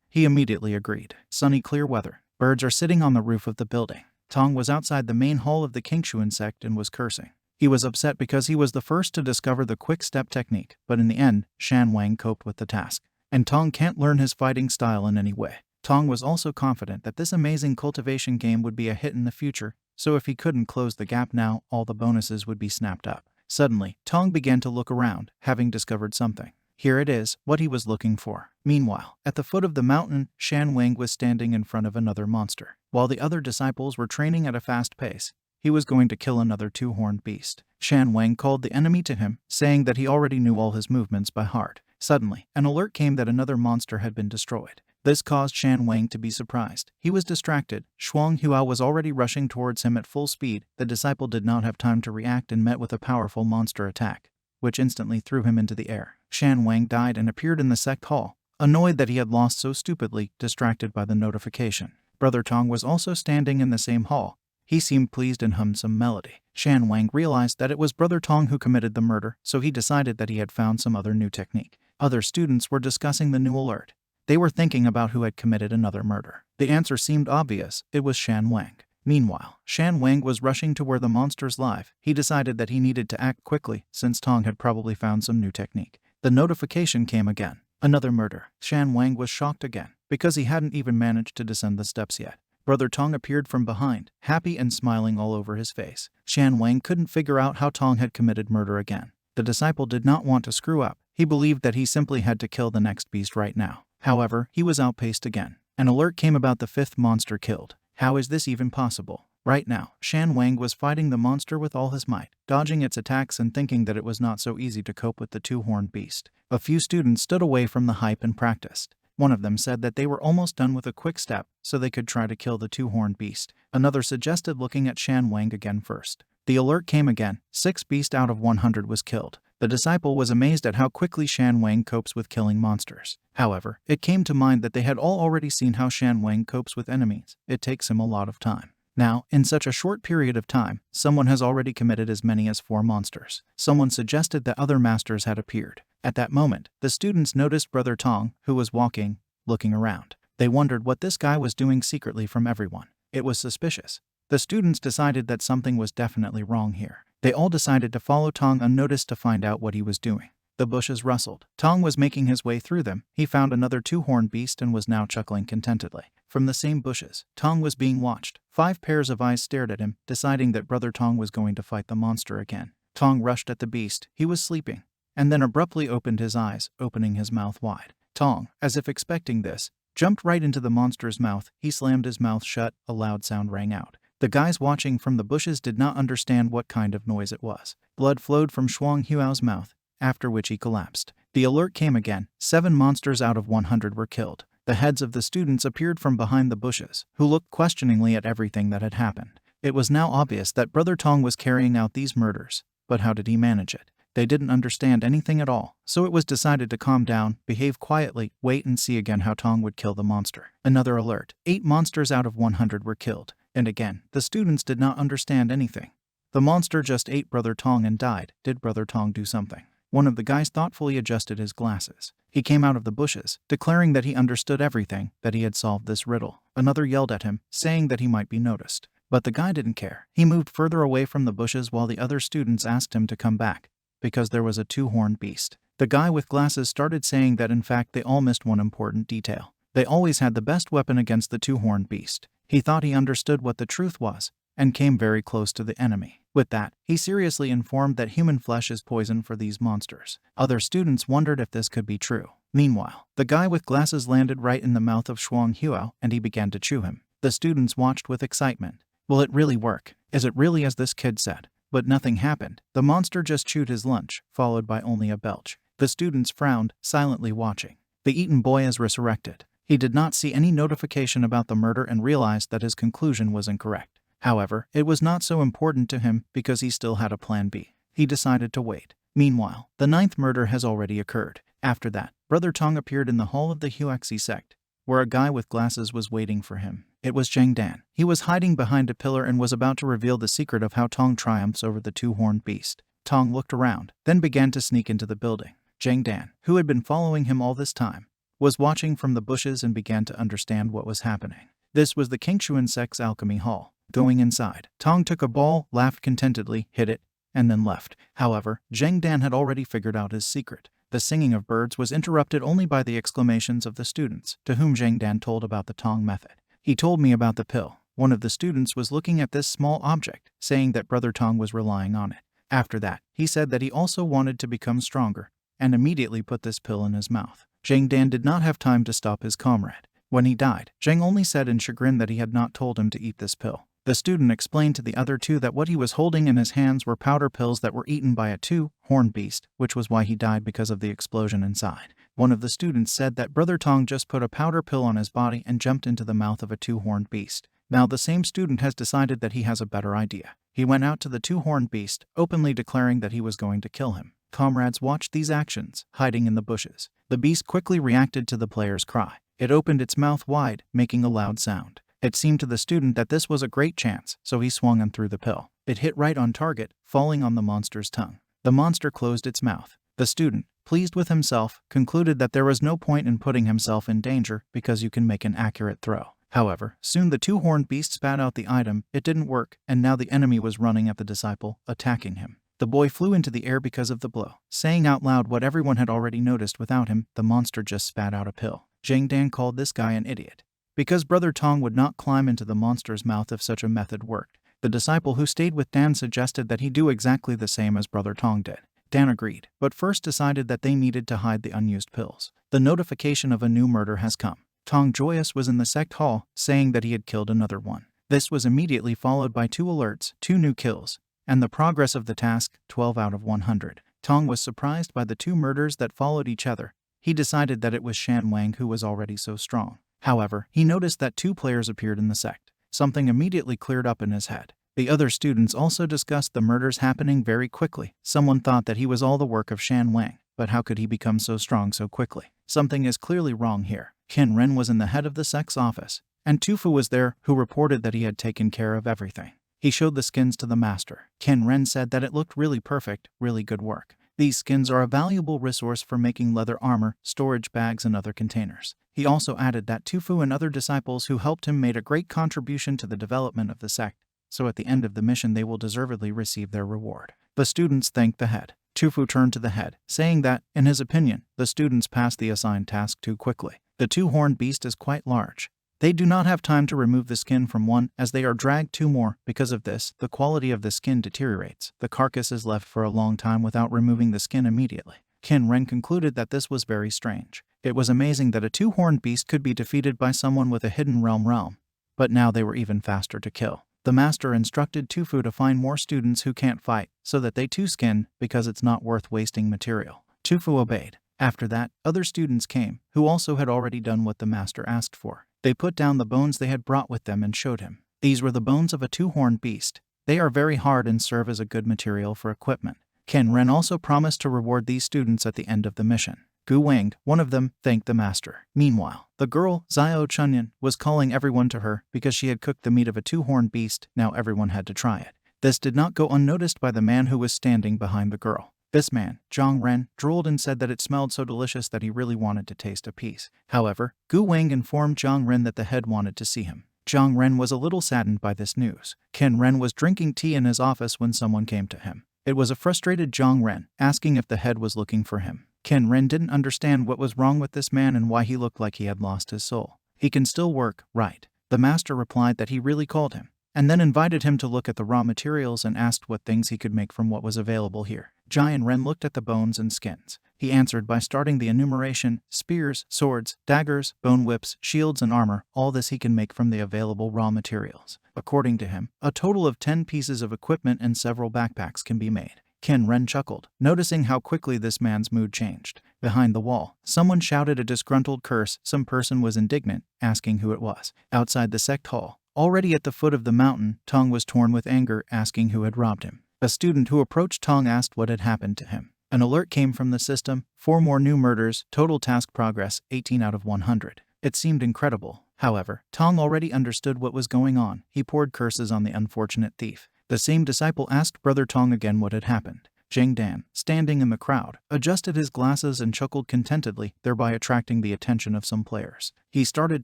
He immediately agreed. Sunny clear weather. Birds are sitting on the roof of the building. Tong was outside the main hall of the Qingshuan sect and was cursing. He was upset because he was the first to discover the quick step technique, but in the end, Shan Wang coped with the task. And Tong can't learn his fighting style in any way. Tong was also confident that this amazing cultivation game would be a hit in the future, so if he couldn't close the gap now, all the bonuses would be snapped up. Suddenly, Tong began to look around, having discovered something. Here it is, what he was looking for. Meanwhile, at the foot of the mountain, Shan Wang was standing in front of another monster. While the other disciples were training at a fast pace, he was going to kill another two-horned beast. Shan Wang called the enemy to him, saying that he already knew all his movements by heart. Suddenly, an alert came that another monster had been destroyed. This caused Shan Wang to be surprised. He was distracted. Shuang Huao was already rushing towards him at full speed. The disciple did not have time to react and met with a powerful monster attack, which instantly threw him into the air. Shan Wang died and appeared in the sect hall, annoyed that he had lost so stupidly, distracted by the notification. Brother Tong was also standing in the same hall. He seemed pleased and hummed some melody. Shan Wang realized that it was Brother Tong who committed the murder, so he decided that he had found some other new technique. Other students were discussing the new alert. They were thinking about who had committed another murder. The answer seemed obvious. It was Shan Wang. Meanwhile, Shan Wang was rushing to where the monsters live. He decided that he needed to act quickly, since Tong had probably found some new technique. The notification came again. Another murder. Shan Wang was shocked again, because he hadn't even managed to descend the steps yet. Brother Tong appeared from behind, happy and smiling all over his face. Shan Wang couldn't figure out how Tong had committed murder again. The disciple did not want to screw up. He believed that he simply had to kill the next beast right now. However, he was outpaced again. An alert came about the fifth monster killed. How is this even possible? Right now, Shan Wang was fighting the monster with all his might, dodging its attacks and thinking that it was not so easy to cope with the two-horned beast. A few students stood away from the hype and practiced. One of them said that they were almost done with a quick step, so they could try to kill the two-horned beast. Another suggested looking at Shan Wang again first. The alert came again. 6 beasts out of 100 was killed. The disciple was amazed at how quickly Shan Wang copes with killing monsters. However, it came to mind that they had all already seen how Shan Wang copes with enemies. It takes him a lot of time. Now, in such a short period of time, someone has already committed as many as 4 monsters. Someone suggested that other masters had appeared. At that moment, the students noticed Brother Tong, who was walking, looking around. They wondered what this guy was doing secretly from everyone. It was suspicious. The students decided that something was definitely wrong here. They all decided to follow Tong unnoticed to find out what he was doing. The bushes rustled. Tong was making his way through them. He found another two-horned beast and was now chuckling contentedly. From the same bushes, Tong was being watched. 5 pairs of eyes stared at him, deciding that Brother Tong was going to fight the monster again. Tong rushed at the beast. He was sleeping, and then abruptly opened his eyes, opening his mouth wide. Tong, as if expecting this, jumped right into the monster's mouth. He slammed his mouth shut. A loud sound rang out. The guys watching from the bushes did not understand what kind of noise it was. Blood flowed from Shuang Huao's mouth, after which he collapsed. The alert came again. 7 monsters out of 100 were killed. The heads of the students appeared from behind the bushes, who looked questioningly at everything that had happened. It was now obvious that Brother Tong was carrying out these murders, but how did he manage it? They didn't understand anything at all, so it was decided to calm down, behave quietly, wait and see again how Tong would kill the monster. Another alert. 8 monsters out of 100 were killed. And again, the students did not understand anything. The monster just ate Brother Tong and died. Did Brother Tong do something? One of the guys thoughtfully adjusted his glasses. He came out of the bushes, declaring that he understood everything, that he had solved this riddle. Another yelled at him, saying that he might be noticed. But the guy didn't care. He moved further away from the bushes while the other students asked him to come back. because there was a two-horned beast. The guy with glasses started saying that in fact they all missed one important detail. They always had the best weapon against the two-horned beast. He thought he understood what the truth was, and came very close to the enemy. With that, he seriously informed that human flesh is poison for these monsters. Other students wondered if this could be true. Meanwhile, the guy with glasses landed right in the mouth of Shuang Huo, and he began to chew him. The students watched with excitement. Will it really work? Is it really as this kid said? But nothing happened. The monster just chewed his lunch, followed by only a belch. The students frowned, silently watching. The eaten boy is resurrected. He did not see any notification about the murder and realized that his conclusion was incorrect. However, it was not so important to him because he still had a plan B. He decided to wait. Meanwhile, the 9th murder has already occurred. After that, Brother Tong appeared in the hall of the Huexi sect, where a guy with glasses was waiting for him. It was Zhang Dan. He was hiding behind a pillar and was about to reveal the secret of how Tong triumphs over the two-horned beast. Tong looked around, then began to sneak into the building. Zhang Dan, who had been following him all this time, was watching from the bushes and began to understand what was happening. This was the Qingshuan sect's alchemy hall. Going inside, Tong took a ball, laughed contentedly, hit it, and then left. However, Zhang Dan had already figured out his secret. The singing of birds was interrupted only by the exclamations of the students, to whom Zhang Dan told about the Tong method. He told me about the pill. One of the students was looking at this small object, saying that Brother Tong was relying on it. After that, he said that he also wanted to become stronger, and immediately put this pill in his mouth. Zhang Dan did not have time to stop his comrade. When he died, Zhang only said in chagrin that he had not told him to eat this pill. The student explained to the other two that what he was holding in his hands were powder pills that were eaten by a two-horned beast, which was why he died because of the explosion inside. One of the students said that Brother Tong just put a powder pill on his body and jumped into the mouth of a two-horned beast. Now the same student has decided that he has a better idea. He went out to the two-horned beast, openly declaring that he was going to kill him. Comrades watched these actions, hiding in the bushes. The beast quickly reacted to the player's cry. It opened its mouth wide, making a loud sound. It seemed to the student that this was a great chance, so he swung and threw the pill. It hit right on target, falling on the monster's tongue. The monster closed its mouth. The student, pleased with himself, concluded that there was no point in putting himself in danger because you can make an accurate throw. However, soon the two-horned beast spat out the item, it didn't work, and now the enemy was running at the disciple, attacking him. The boy flew into the air because of the blow, saying out loud what everyone had already noticed without him: the monster just spat out a pill. Zhang Dan called this guy an idiot, because Brother Tong would not climb into the monster's mouth if such a method worked. The disciple who stayed with Dan suggested that he do exactly the same as Brother Tong did. Dan agreed, but first decided that they needed to hide the unused pills. The notification of a new murder has come. Tong Joyous was in the sect hall, saying that he had killed another one. This was immediately followed by 2 alerts, 2 new kills, and the progress of the task, 12 out of 100. Tong was surprised by the 2 murders that followed each other. He decided that it was Shan Wang who was already so strong. However, he noticed that 2 players appeared in the sect. Something immediately cleared up in his head. The other students also discussed the murders happening very quickly. Someone thought that he was all the work of Shan Wang, but how could he become so strong so quickly? Something is clearly wrong here. Qin Ren was in the head of the sect's office, and Tufu was there, who reported that he had taken care of everything. He showed the skins to the master. Qin Ren said that it looked really perfect, really good work. These skins are a valuable resource for making leather armor, storage bags, and other containers. He also added that Tufu and other disciples who helped him made a great contribution to the development of the sect, so at the end of the mission they will deservedly receive their reward. The students thanked the head. Tufu turned to the head, saying that, in his opinion, the students passed the assigned task too quickly. The 2-horned beast is quite large. They do not have time to remove the skin from one, as they are dragged 2 more. Because of this, the quality of the skin deteriorates. The carcass is left for a long time without removing the skin immediately. Qin Ren concluded that this was very strange. It was amazing that a 2-horned beast could be defeated by someone with a hidden realm, but now they were even faster to kill. The master instructed Tufu to find more students who can't fight, so that they too skin, because it's not worth wasting material. Tufu obeyed. After that, other students came, who also had already done what the master asked for. They put down the bones they had brought with them and showed him. These were the bones of a 2-horned beast. They are very hard and serve as a good material for equipment. Qin Ren also promised to reward these students at the end of the mission. Gu Wanged, one of them, thanked the master. Meanwhile, the girl, Xiao Chunyan, was calling everyone to her because she had cooked the meat of a 2-horned beast. Now everyone had to try it. This did not go unnoticed by the man who was standing behind the girl. This man, Zhang Ren, drooled and said that it smelled so delicious that he really wanted to taste a piece. However, Gu Wang informed Zhang Ren that the head wanted to see him. Zhang Ren was a little saddened by this news. Qin Ren was drinking tea in his office when someone came to him. It was a frustrated Qin Ren, asking if the head was looking for him. Qin Ren didn't understand what was wrong with this man and why he looked like he had lost his soul. He can still work, right? The master replied that he really called him, and then invited him to look at the raw materials and asked what things he could make from what was available here. Qin Ren looked at the bones and skins. He answered by starting the enumeration: spears, swords, daggers, bone whips, shields and armor. All this he can make from the available raw materials. According to him, a total of 10 pieces of equipment and several backpacks can be made. Qin Ren chuckled, noticing how quickly this man's mood changed. Behind the wall, someone shouted a disgruntled curse. Some person was indignant, asking who it was. Outside the sect hall, already at the foot of the mountain, Tong was torn with anger, asking who had robbed him. A student who approached Tong asked what had happened to him. An alert came from the system: 4 more new murders, total task progress 18 out of 100. It seemed incredible. However, Tong already understood what was going on. He poured curses on the unfortunate thief. The same disciple asked Brother Tong again what had happened. Jing Dan, standing in the crowd, adjusted his glasses and chuckled contentedly, thereby attracting the attention of some players. He started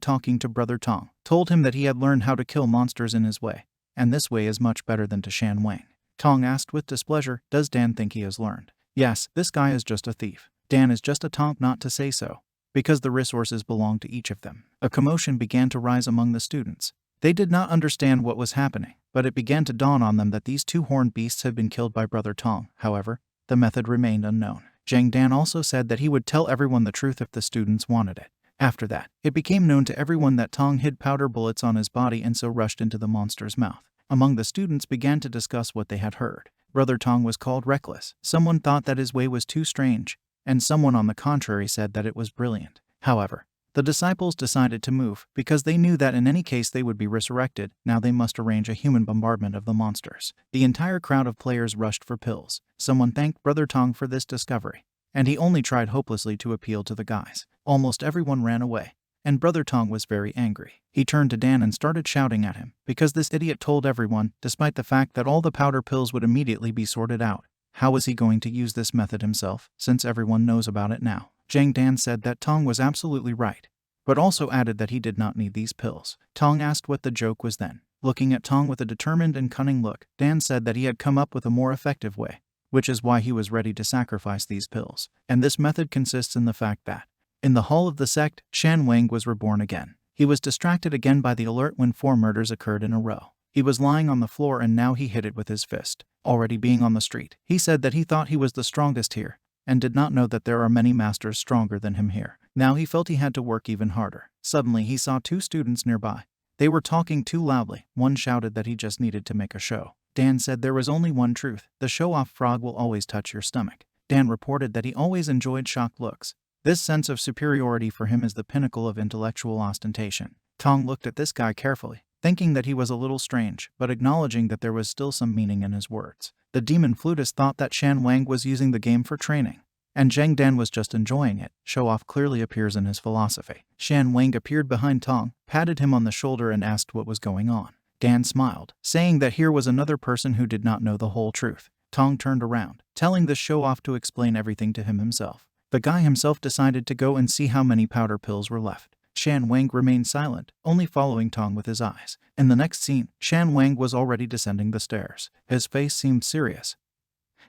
talking to Brother Tong, told him that he had learned how to kill monsters in his way, and this way is much better than to Shan Wang. Tong asked with displeasure, "Does Dan think he has learned?" "Yes, this guy is just a thief. Dan is just a tonk not to say so, because the resources belong to each of them." A commotion began to rise among the students. They did not understand what was happening, but it began to dawn on them that these 2 horned beasts had been killed by Brother Tong. However, the method remained unknown. Jang Dan also said that he would tell everyone the truth if the students wanted it. After that, it became known to everyone that Tong hid powder bullets on his body and so rushed into the monster's mouth. Among the students began to discuss what they had heard. Brother Tong was called reckless. Someone thought that his way was too strange, and someone on the contrary said that it was brilliant. However, the disciples decided to move, because they knew that in any case they would be resurrected. Now they must arrange a human bombardment of the monsters. The entire crowd of players rushed for pills. Someone thanked Brother Tong for this discovery, and he only tried hopelessly to appeal to the guys. Almost everyone ran away, and Brother Tong was very angry. He turned to Dan and started shouting at him, because this idiot told everyone, despite the fact that all the powder pills would immediately be sorted out. How was he going to use this method himself, since everyone knows about it now? Jang Dan said that Tong was absolutely right, but also added that he did not need these pills. Tong asked what the joke was then. Looking at Tong with a determined and cunning look, Dan said that he had come up with a more effective way, which is why he was ready to sacrifice these pills. And this method consists in the fact that, in the hall of the sect, Shan Wang was reborn again. He was distracted again by the alert when 4 murders occurred in a row. He was lying on the floor and now he hit it with his fist. Already being on the street, he said that he thought he was the strongest here, and did not know that there are many masters stronger than him here. Now he felt he had to work even harder. Suddenly he saw 2 students nearby. They were talking too loudly. One shouted that he just needed to make a show. Dan said there was only one truth: the show-off frog will always touch your stomach. Dan reported that he always enjoyed shocked looks. This sense of superiority for him is the pinnacle of intellectual ostentation. Tong looked at this guy carefully, thinking that he was a little strange, but acknowledging that there was still some meaning in his words. The demon flutist thought that Shan Wang was using the game for training, and Zhang Dan was just enjoying it. Show-off clearly appears in his philosophy. Shan Wang appeared behind Tong, patted him on the shoulder and asked what was going on. Dan smiled, saying that here was another person who did not know the whole truth. Tong turned around, telling the show-off to explain everything to him himself. The guy himself decided to go and see how many powder pills were left. Shan Wang remained silent, only following Tong with his eyes. In the next scene, Shan Wang was already descending the stairs. His face seemed serious.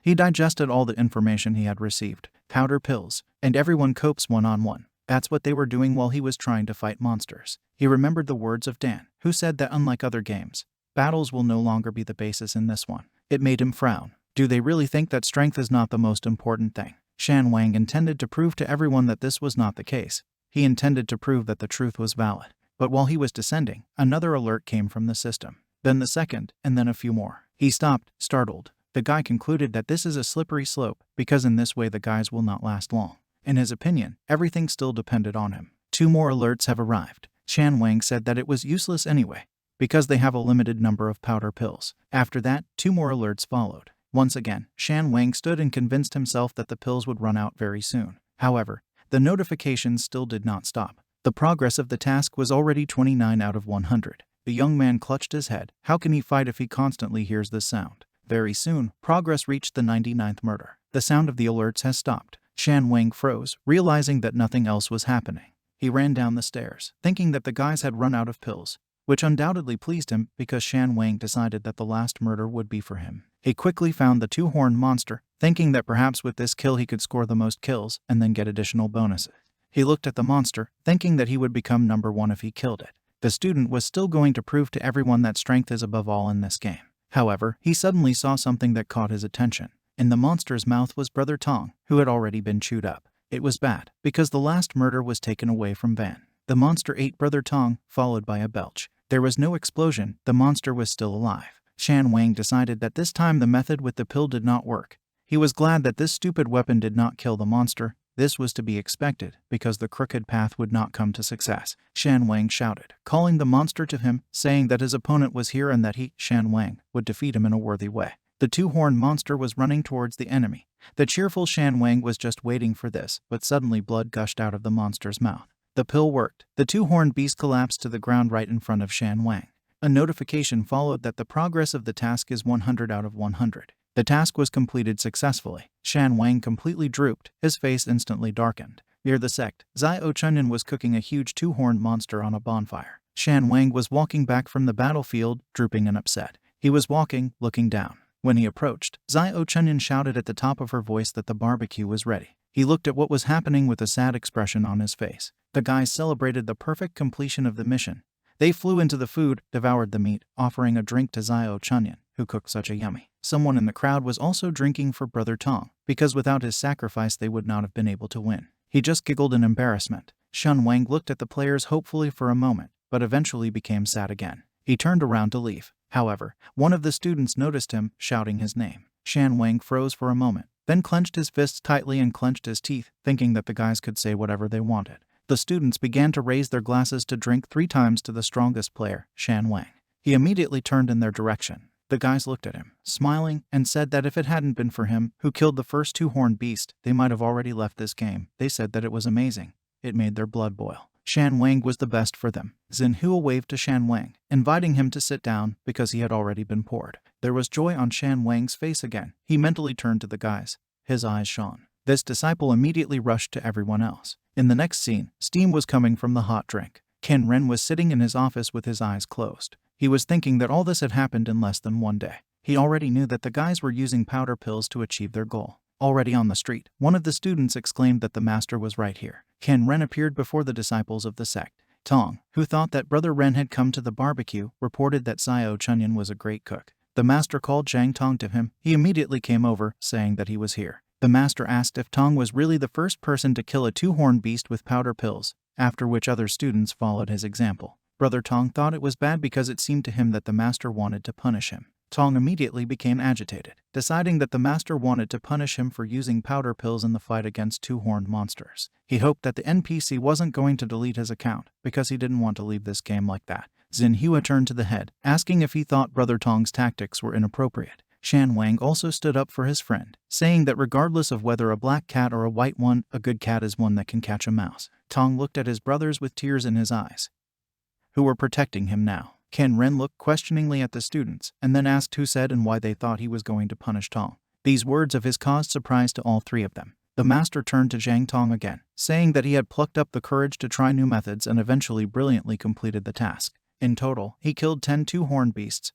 He digested all the information he had received. Powder pills, and everyone copes one-on-one. That's what they were doing while he was trying to fight monsters. He remembered the words of Dan, who said that unlike other games, battles will no longer be the basis in this one. It made him frown. Do they really think that strength is not the most important thing? Shan Wang intended to prove to everyone that this was not the case. He intended to prove that the truth was valid. But while he was descending, another alert came from the system. Then the second, and then a few more. He stopped, startled. The guy concluded that this is a slippery slope, because in this way the guys will not last long. In his opinion, everything still depended on him. 2 more alerts have arrived. Shan Wang said that it was useless anyway, because they have a limited number of powder pills. After that, 2 more alerts followed. Once again, Shan Wang stood and convinced himself that the pills would run out very soon. However, the notifications still did not stop. The progress of the task was already 29 out of 100. The young man clutched his head. How can he fight if he constantly hears this sound? Very soon, progress reached the 99th murder. The sound of the alerts has stopped. Shan Wang froze, realizing that nothing else was happening. He ran down the stairs, thinking that the guys had run out of pills, which undoubtedly pleased him because Shan Wang decided that the last murder would be for him. He quickly found the two-horned monster, thinking that perhaps with this kill he could score the most kills and then get additional bonuses. He looked at the monster, thinking that he would become number 1 if he killed it. The student was still going to prove to everyone that strength is above all in this game. However, he suddenly saw something that caught his attention. In the monster's mouth was Brother Tong, who had already been chewed up. It was bad, because the last murder was taken away from Van. The monster ate Brother Tong, followed by a belch. There was no explosion, the monster was still alive. Shan Wang decided that this time the method with the pill did not work. He was glad that this stupid weapon did not kill the monster. This was to be expected, because the crooked path would not come to success. Shan Wang shouted, calling the monster to him, saying that his opponent was here and that he, Shan Wang, would defeat him in a worthy way. The two-horned monster was running towards the enemy. The cheerful Shan Wang was just waiting for this, but suddenly blood gushed out of the monster's mouth. The pill worked. The two-horned beast collapsed to the ground right in front of Shan Wang. A notification followed that the progress of the task is 100 out of 100. The task was completed successfully. Shan Wang completely drooped, his face instantly darkened. Near the sect, Xiao Chunyan was cooking a huge two-horned monster on a bonfire. Shan Wang was walking back from the battlefield, drooping and upset. He was walking, looking down. When he approached, Xiao Chunyan shouted at the top of her voice that the barbecue was ready. He looked at what was happening with a sad expression on his face. The guys celebrated the perfect completion of the mission. They flew into the food, devoured the meat, offering a drink to Xiao Chunyan, who cooked such a yummy. Someone in the crowd was also drinking for Brother Tong, because without his sacrifice they would not have been able to win. He just giggled in embarrassment. Shan Wang looked at the players hopefully for a moment, but eventually became sad again. He turned around to leave. However, one of the students noticed him, shouting his name. Shan Wang froze for a moment, then clenched his fists tightly and clenched his teeth, thinking that the guys could say whatever they wanted. The students began to raise their glasses to drink 3 times to the strongest player, Shan Wang. He immediately turned in their direction. The guys looked at him, smiling, and said that if it hadn't been for him, who killed the first two-horned beast, they might have already left this game. They said that it was amazing. It made their blood boil. Shan Wang was the best for them. Xinhua waved to Shan Wang, inviting him to sit down because he had already been poured. There was joy on Shan Wang's face again. He mentally turned to the guys. His eyes shone. This disciple immediately rushed to everyone else. In the next scene, steam was coming from the hot drink. Qin Ren was sitting in his office with his eyes closed. He was thinking that all this had happened in less than 1 day. He already knew that the guys were using powder pills to achieve their goal. Already on the street, one of the students exclaimed that the master was right here. Qin Ren appeared before the disciples of the sect. Tong, who thought that Brother Ren had come to the barbecue, reported that Xiao Chunyan was a great cook. The master called Zhang Tong to him. He immediately came over, saying that he was here. The master asked if Tong was really the first person to kill a two-horned beast with powder pills, after which other students followed his example. Brother Tong thought it was bad because it seemed to him that the master wanted to punish him. Tong immediately became agitated, deciding that the master wanted to punish him for using powder pills in the fight against two-horned monsters. He hoped that the NPC wasn't going to delete his account, because he didn't want to leave this game like that. Xinhua turned to the head, asking if he thought Brother Tong's tactics were inappropriate. Shan Wang also stood up for his friend, saying that regardless of whether a black cat or a white one, a good cat is one that can catch a mouse. Tong looked at his brothers with tears in his eyes, who were protecting him now. Qin Ren looked questioningly at the students, and then asked who said and why they thought he was going to punish Tong. These words of his caused surprise to all 3 of them. The master turned to Zhang Tong again, saying that he had plucked up the courage to try new methods and eventually brilliantly completed the task. In total, he killed 10 two-horned beasts,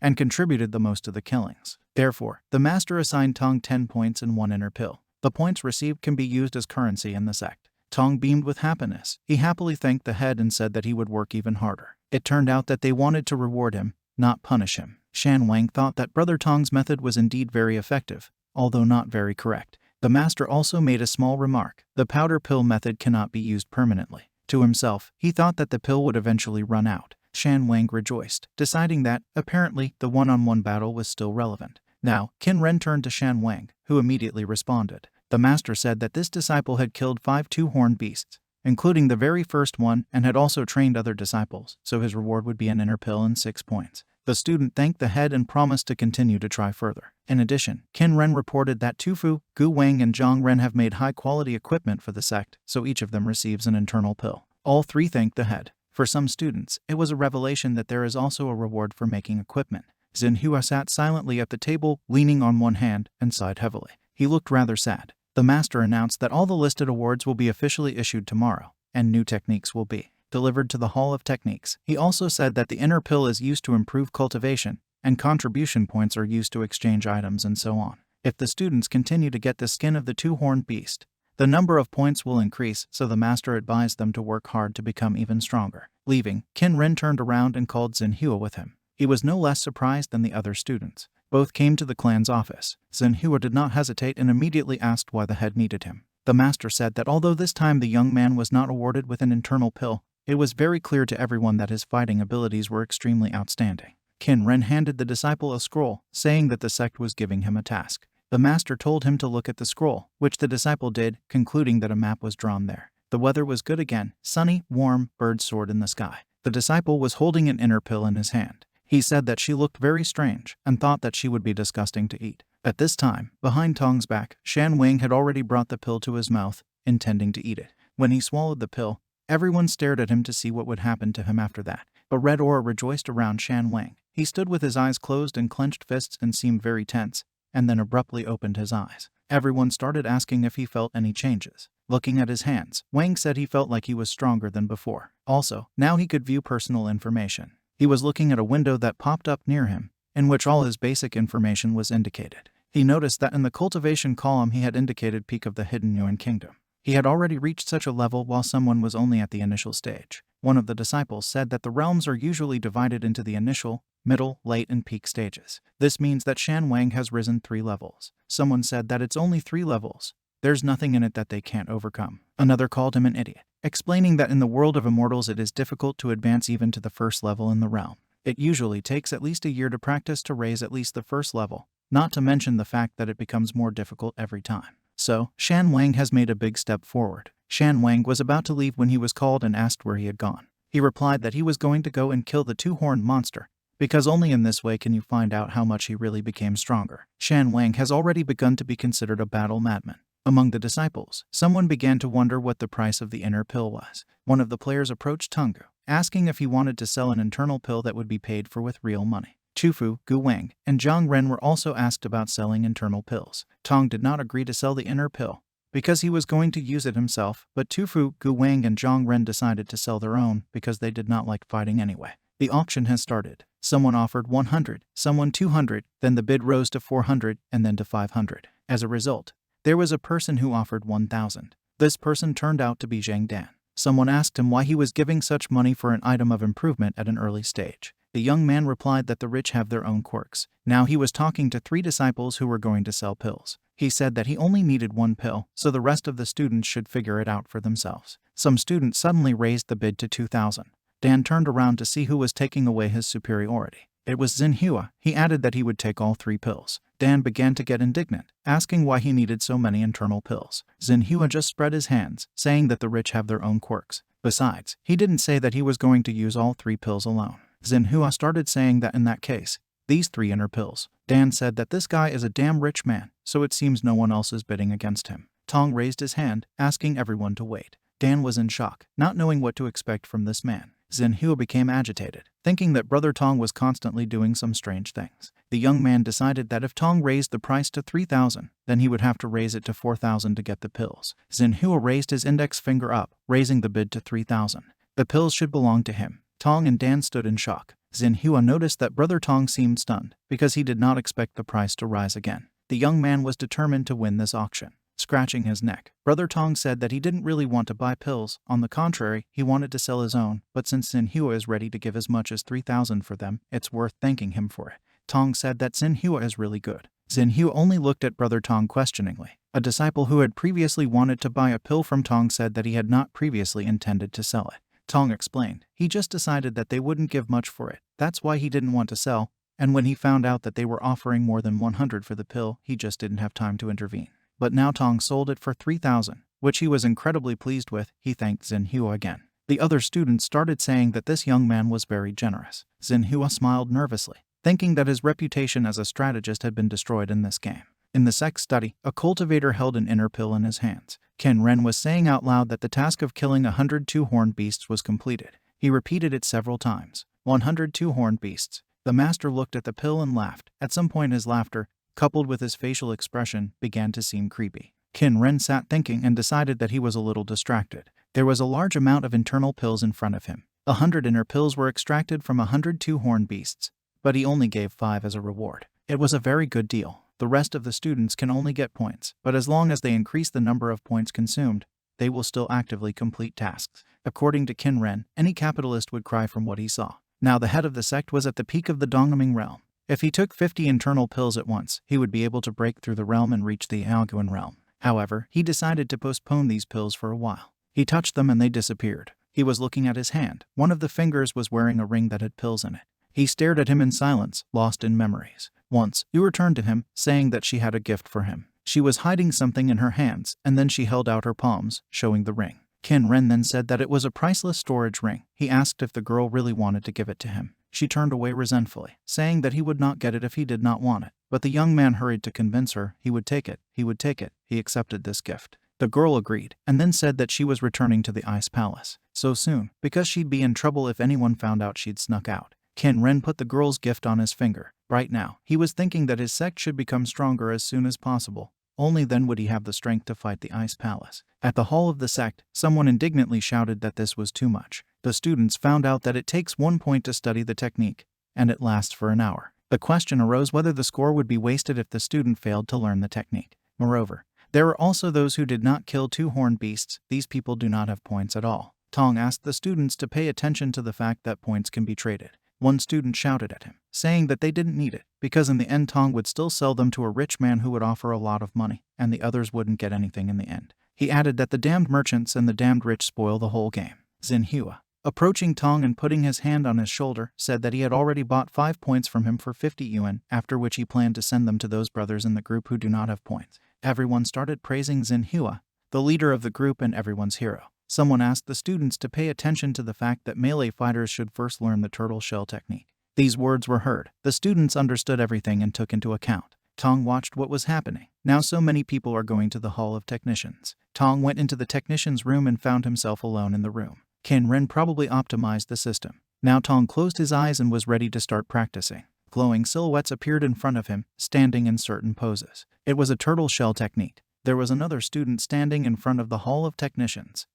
and contributed the most to the killings. Therefore, the master assigned Tong 10 points and 1 inner pill. The points received can be used as currency in the sect. Tong beamed with happiness. He happily thanked the head and said that he would work even harder. It turned out that they wanted to reward him, not punish him. Shan Wang thought that Brother Tong's method was indeed very effective, although not very correct. The master also made a small remark. The powder pill method cannot be used permanently. To himself, he thought that the pill would eventually run out. Shan Wang rejoiced, deciding that, apparently, the one-on-one battle was still relevant. Now, Qin Ren turned to Shan Wang, who immediately responded. The master said that this disciple had killed 5 two-horned beasts, including the very first one, and had also trained other disciples, so his reward would be an inner pill and 6 points. The student thanked the head and promised to continue to try further. In addition, Qin Ren reported that Tufu, Gu Wang and Zhang Ren have made high-quality equipment for the sect, so each of them receives an internal pill. All 3 thanked the head. For some students, it was a revelation that there is also a reward for making equipment. Xinhua sat silently at the table, leaning on one hand, and sighed heavily. He looked rather sad. The master announced that all the listed awards will be officially issued tomorrow, and new techniques will be delivered to the Hall of Techniques. He also said that the inner pill is used to improve cultivation, and contribution points are used to exchange items and so on. If the students continue to get the skin of the two-horned beast, the number of points will increase, so the master advised them to work hard to become even stronger. Leaving, Qin Ren turned around and called Xinhua with him. He was no less surprised than the other students. Both came to the clan's office. Xinhua did not hesitate and immediately asked why the head needed him. The master said that although this time the young man was not awarded with an internal pill, it was very clear to everyone that his fighting abilities were extremely outstanding. Qin Ren handed the disciple a scroll, saying that the sect was giving him a task. The master told him to look at the scroll, which the disciple did, concluding that a map was drawn there. The weather was good again, sunny, warm, birds soared in the sky. The disciple was holding an inner pill in his hand. He said that she looked very strange, and thought that she would be disgusting to eat. At this time, behind Tong's back, Shan Wang had already brought the pill to his mouth, intending to eat it. When he swallowed the pill, everyone stared at him to see what would happen to him after that. A red aura rejoiced around Shan Wang. He stood with his eyes closed and clenched fists and seemed very tense, and then abruptly opened his eyes. Everyone started asking if he felt any changes. Looking at his hands, Wang said he felt like he was stronger than before. Also, now he could view personal information. He was looking at a window that popped up near him, in which all his basic information was indicated. He noticed that in the cultivation column he had indicated peak of the hidden Yuan kingdom. He had already reached such a level while someone was only at the initial stage. One of the disciples said that the realms are usually divided into the initial, middle, late, and peak stages. This means that Shan Wang has risen 3 levels. Someone said that it's only 3 levels. There's nothing in it that they can't overcome. Another called him an idiot, explaining that in the world of immortals it is difficult to advance even to the first level in the realm. It usually takes at least a year to practice to raise at least the first level, not to mention the fact that it becomes more difficult every time. So, Shan Wang has made a big step forward. Shan Wang was about to leave when he was called and asked where he had gone. He replied that he was going to go and kill the two-horned monster, because only in this way can you find out how much he really became stronger. Shan Wang has already begun to be considered a battle madman. Among the disciples, someone began to wonder what the price of the inner pill was. One of the players approached Tungu, asking if he wanted to sell an internal pill that would be paid for with real money. Chufu, Gu Wang, and Zhang Ren were also asked about selling internal pills. Tong did not agree to sell the inner pill, because he was going to use it himself, but Chufu, Gu Wang, and Zhang Ren decided to sell their own because they did not like fighting anyway. The auction has started. Someone offered 100, someone 200, then the bid rose to 400, and then to 500. As a result, there was a person who offered 1,000. This person turned out to be Zhang Dan. Someone asked him why he was giving such money for an item of improvement at an early stage. The young man replied that the rich have their own quirks. Now he was talking to 3 disciples who were going to sell pills. He said that he only needed 1 pill, so the rest of the students should figure it out for themselves. Some students suddenly raised the bid to 2,000. Dan turned around to see who was taking away his superiority. It was Xinhua. He added that he would take all 3 pills. Dan began to get indignant, asking why he needed so many internal pills. Xinhua just spread his hands, saying that the rich have their own quirks. Besides, he didn't say that he was going to use all 3 pills alone. Xinhua started saying that in that case, these 3 inner pills. Dan said that this guy is a damn rich man, so it seems no one else is bidding against him. Tong raised his hand, asking everyone to wait. Dan was in shock, not knowing what to expect from this man. Xinhua became agitated, thinking that Brother Tong was constantly doing some strange things. The young man decided that if Tong raised the price to 3,000, then he would have to raise it to 4,000 to get the pills. Xinhua raised his index finger up, raising the bid to 3,000. The pills should belong to him. Tong and Dan stood in shock. Xinhua noticed that Brother Tong seemed stunned, because he did not expect the price to rise again. The young man was determined to win this auction. Scratching his neck, Brother Tong said that he didn't really want to buy pills. On the contrary, he wanted to sell his own, but since Xinhua is ready to give as much as 3,000 for them, it's worth thanking him for it. Tong said that Xinhua is really good. Xinhua only looked at Brother Tong questioningly. A disciple who had previously wanted to buy a pill from Tong said that he had not previously intended to sell it. Tong explained, he just decided that they wouldn't give much for it. That's why he didn't want to sell, and when he found out that they were offering more than 100 for the pill, he just didn't have time to intervene. But now Tong sold it for 3,000, which he was incredibly pleased with. He thanked Xinhua again. The other students started saying that this young man was very generous. Xinhua smiled nervously, thinking that his reputation as a strategist had been destroyed in this game. In the sect study, a cultivator held an inner pill in his hands. Qin Ren was saying out loud that the task of killing 100 two-horned beasts was completed. He repeated it several times. 100 two-horned beasts. The master looked at the pill and laughed. At some point his laughter, coupled with his facial expression, began to seem creepy. Qin Ren sat thinking and decided that he was a little distracted. There was a large amount of internal pills in front of him. 100 inner pills were extracted from 100 two-horned beasts, but he only gave 5 as a reward. It was a very good deal. The rest of the students can only get points, but as long as they increase the number of points consumed, they will still actively complete tasks. According to Qin Ren, any capitalist would cry from what he saw. Now the head of the sect was at the peak of the Dongming realm. If he took 50 internal pills at once, he would be able to break through the realm and reach the Yaoguan realm. However, he decided to postpone these pills for a while. He touched them and they disappeared. He was looking at his hand. One of the fingers was wearing a ring that had pills in it. He stared at him in silence, lost in memories. Once, Yu returned to him, saying that she had a gift for him. She was hiding something in her hands, and then she held out her palms, showing the ring. Qin Ren then said that it was a priceless storage ring. He asked if the girl really wanted to give it to him. She turned away resentfully, saying that he would not get it if he did not want it. But the young man hurried to convince her he would take it. He would take it. He accepted this gift. The girl agreed, and then said that she was returning to the Ice Palace so soon, because she'd be in trouble if anyone found out she'd snuck out. Qin Ren put the girl's gift on his finger. Right now, he was thinking that his sect should become stronger as soon as possible. Only then would he have the strength to fight the Ice Palace. At the hall of the sect, someone indignantly shouted that this was too much. The students found out that it takes 1 point to study the technique, and it lasts for an hour. The question arose whether the score would be wasted if the student failed to learn the technique. Moreover, there were also those who did not kill 2 horned beasts. These people do not have points at all. Tong asked the students to pay attention to the fact that points can be traded. One student shouted at him, saying that they didn't need it, because in the end Tong would still sell them to a rich man who would offer a lot of money, and the others wouldn't get anything in the end. He added that the damned merchants and the damned rich spoil the whole game. Xinhua, approaching Tong and putting his hand on his shoulder, said that he had already bought 5 points from him for 50 yuan, after which he planned to send them to those brothers in the group who do not have points. Everyone started praising Xinhua, the leader of the group and everyone's hero. Someone asked the students to pay attention to the fact that melee fighters should first learn the turtle shell technique. These words were heard. The students understood everything and took into account. Tong watched what was happening. Now so many people are going to the Hall of Technicians. Tong went into the technician's room and found himself alone in the room. Qin Ren probably optimized the system. Now Tong closed his eyes and was ready to start practicing. Glowing silhouettes appeared in front of him, standing in certain poses. It was a turtle shell technique. There was another student standing in front of the Hall of Technicians,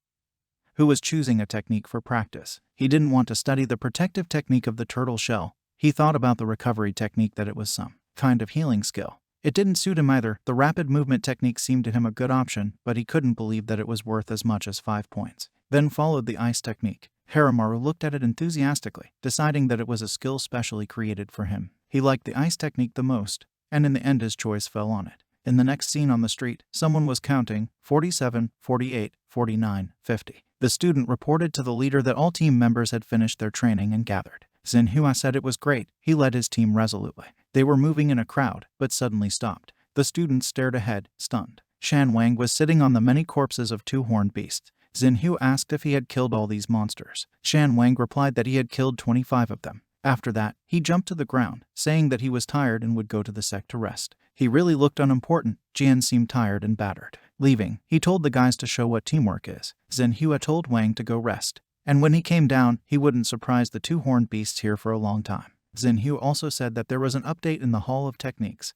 who was choosing a technique for practice. He didn't want to study the protective technique of the turtle shell. He thought about the recovery technique, that it was some kind of healing skill. It didn't suit him either. The rapid movement technique seemed to him a good option, but he couldn't believe that it was worth as much as 5 points. Then followed the ice technique. Haramaru looked at it enthusiastically, deciding that it was a skill specially created for him. He liked the ice technique the most, and in the end his choice fell on it. In the next scene on the street, someone was counting 47, 48, 49, 50. The student reported to the leader that all team members had finished their training and gathered. Xinhua said it was great. He led his team resolutely. They were moving in a crowd, but suddenly stopped. The students stared ahead, stunned. Shan Wang was sitting on the many corpses of 2 horned beasts. Xinhua asked if he had killed all these monsters. Shan Wang replied that he had killed 25 of them. After that, he jumped to the ground, saying that he was tired and would go to the sect to rest. He really looked unimportant. Jian seemed tired and battered. Leaving, he told the guys to show what teamwork is. Xinhua told Wang to go rest, and when he came down, he wouldn't surprise the 2 horned beasts here for a long time. Xinhua also said that there was an update in the Hall of Techniques,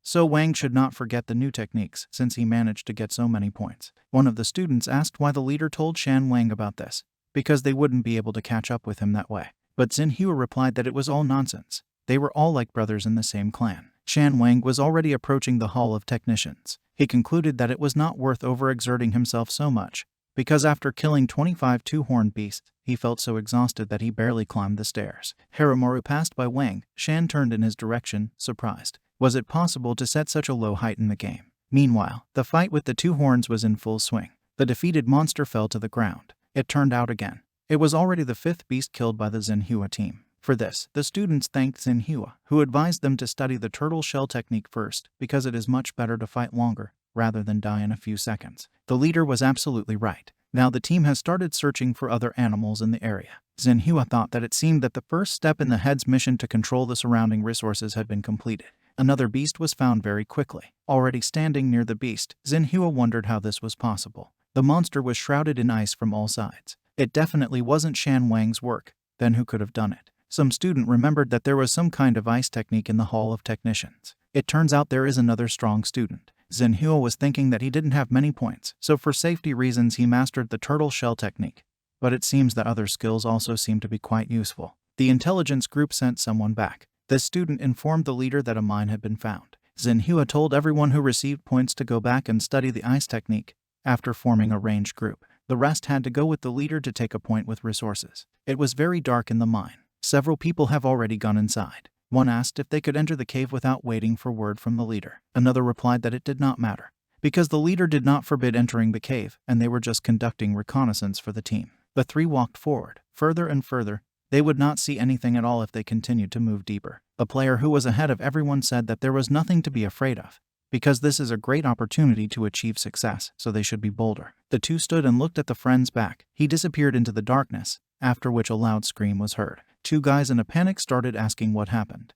so Wang should not forget the new techniques, since he managed to get so many points. One of the students asked why the leader told Shan Wang about this, because they wouldn't be able to catch up with him that way. But Xinhua replied that it was all nonsense. They were all like brothers in the same clan. Shan Wang was already approaching the Hall of Technicians. He concluded that it was not worth overexerting himself so much, because after killing 25 2-horned beasts, he felt so exhausted that he barely climbed the stairs. Haramaru passed by Wang. Shan turned in his direction, surprised. Was it possible to set such a low height in the game? Meanwhile, the fight with the 2 horns was in full swing. The defeated monster fell to the ground. It turned out again. It was already the 5th beast killed by the Xinhua team. For this, the students thanked Xinhua, who advised them to study the turtle shell technique first, because it is much better to fight longer, rather than die in a few seconds. The leader was absolutely right. Now the team has started searching for other animals in the area. Xinhua thought that it seemed that the first step in the head's mission to control the surrounding resources had been completed. Another beast was found very quickly. Already standing near the beast, Xinhua wondered how this was possible. The monster was shrouded in ice from all sides. It definitely wasn't Shan Wang's work. Then who could have done it? Some student remembered that there was some kind of ice technique in the Hall of Technicians. It turns out there is another strong student. Xinhua was thinking that he didn't have many points, so for safety reasons he mastered the turtle shell technique. But it seems that other skills also seem to be quite useful. The intelligence group sent someone back. The student informed the leader that a mine had been found. Xinhua told everyone who received points to go back and study the ice technique. After forming a ranged group, the rest had to go with the leader to take a point with resources. It was very dark in the mine. Several people have already gone inside. One asked if they could enter the cave without waiting for word from the leader. Another replied that it did not matter, because the leader did not forbid entering the cave, and they were just conducting reconnaissance for the team. The three walked forward, further and further. They would not see anything at all if they continued to move deeper. The player who was ahead of everyone said that there was nothing to be afraid of, because this is a great opportunity to achieve success, so they should be bolder. The two stood and looked at the friend's back. He disappeared into the darkness, after which a loud scream was heard. Two guys in a panic started asking what happened.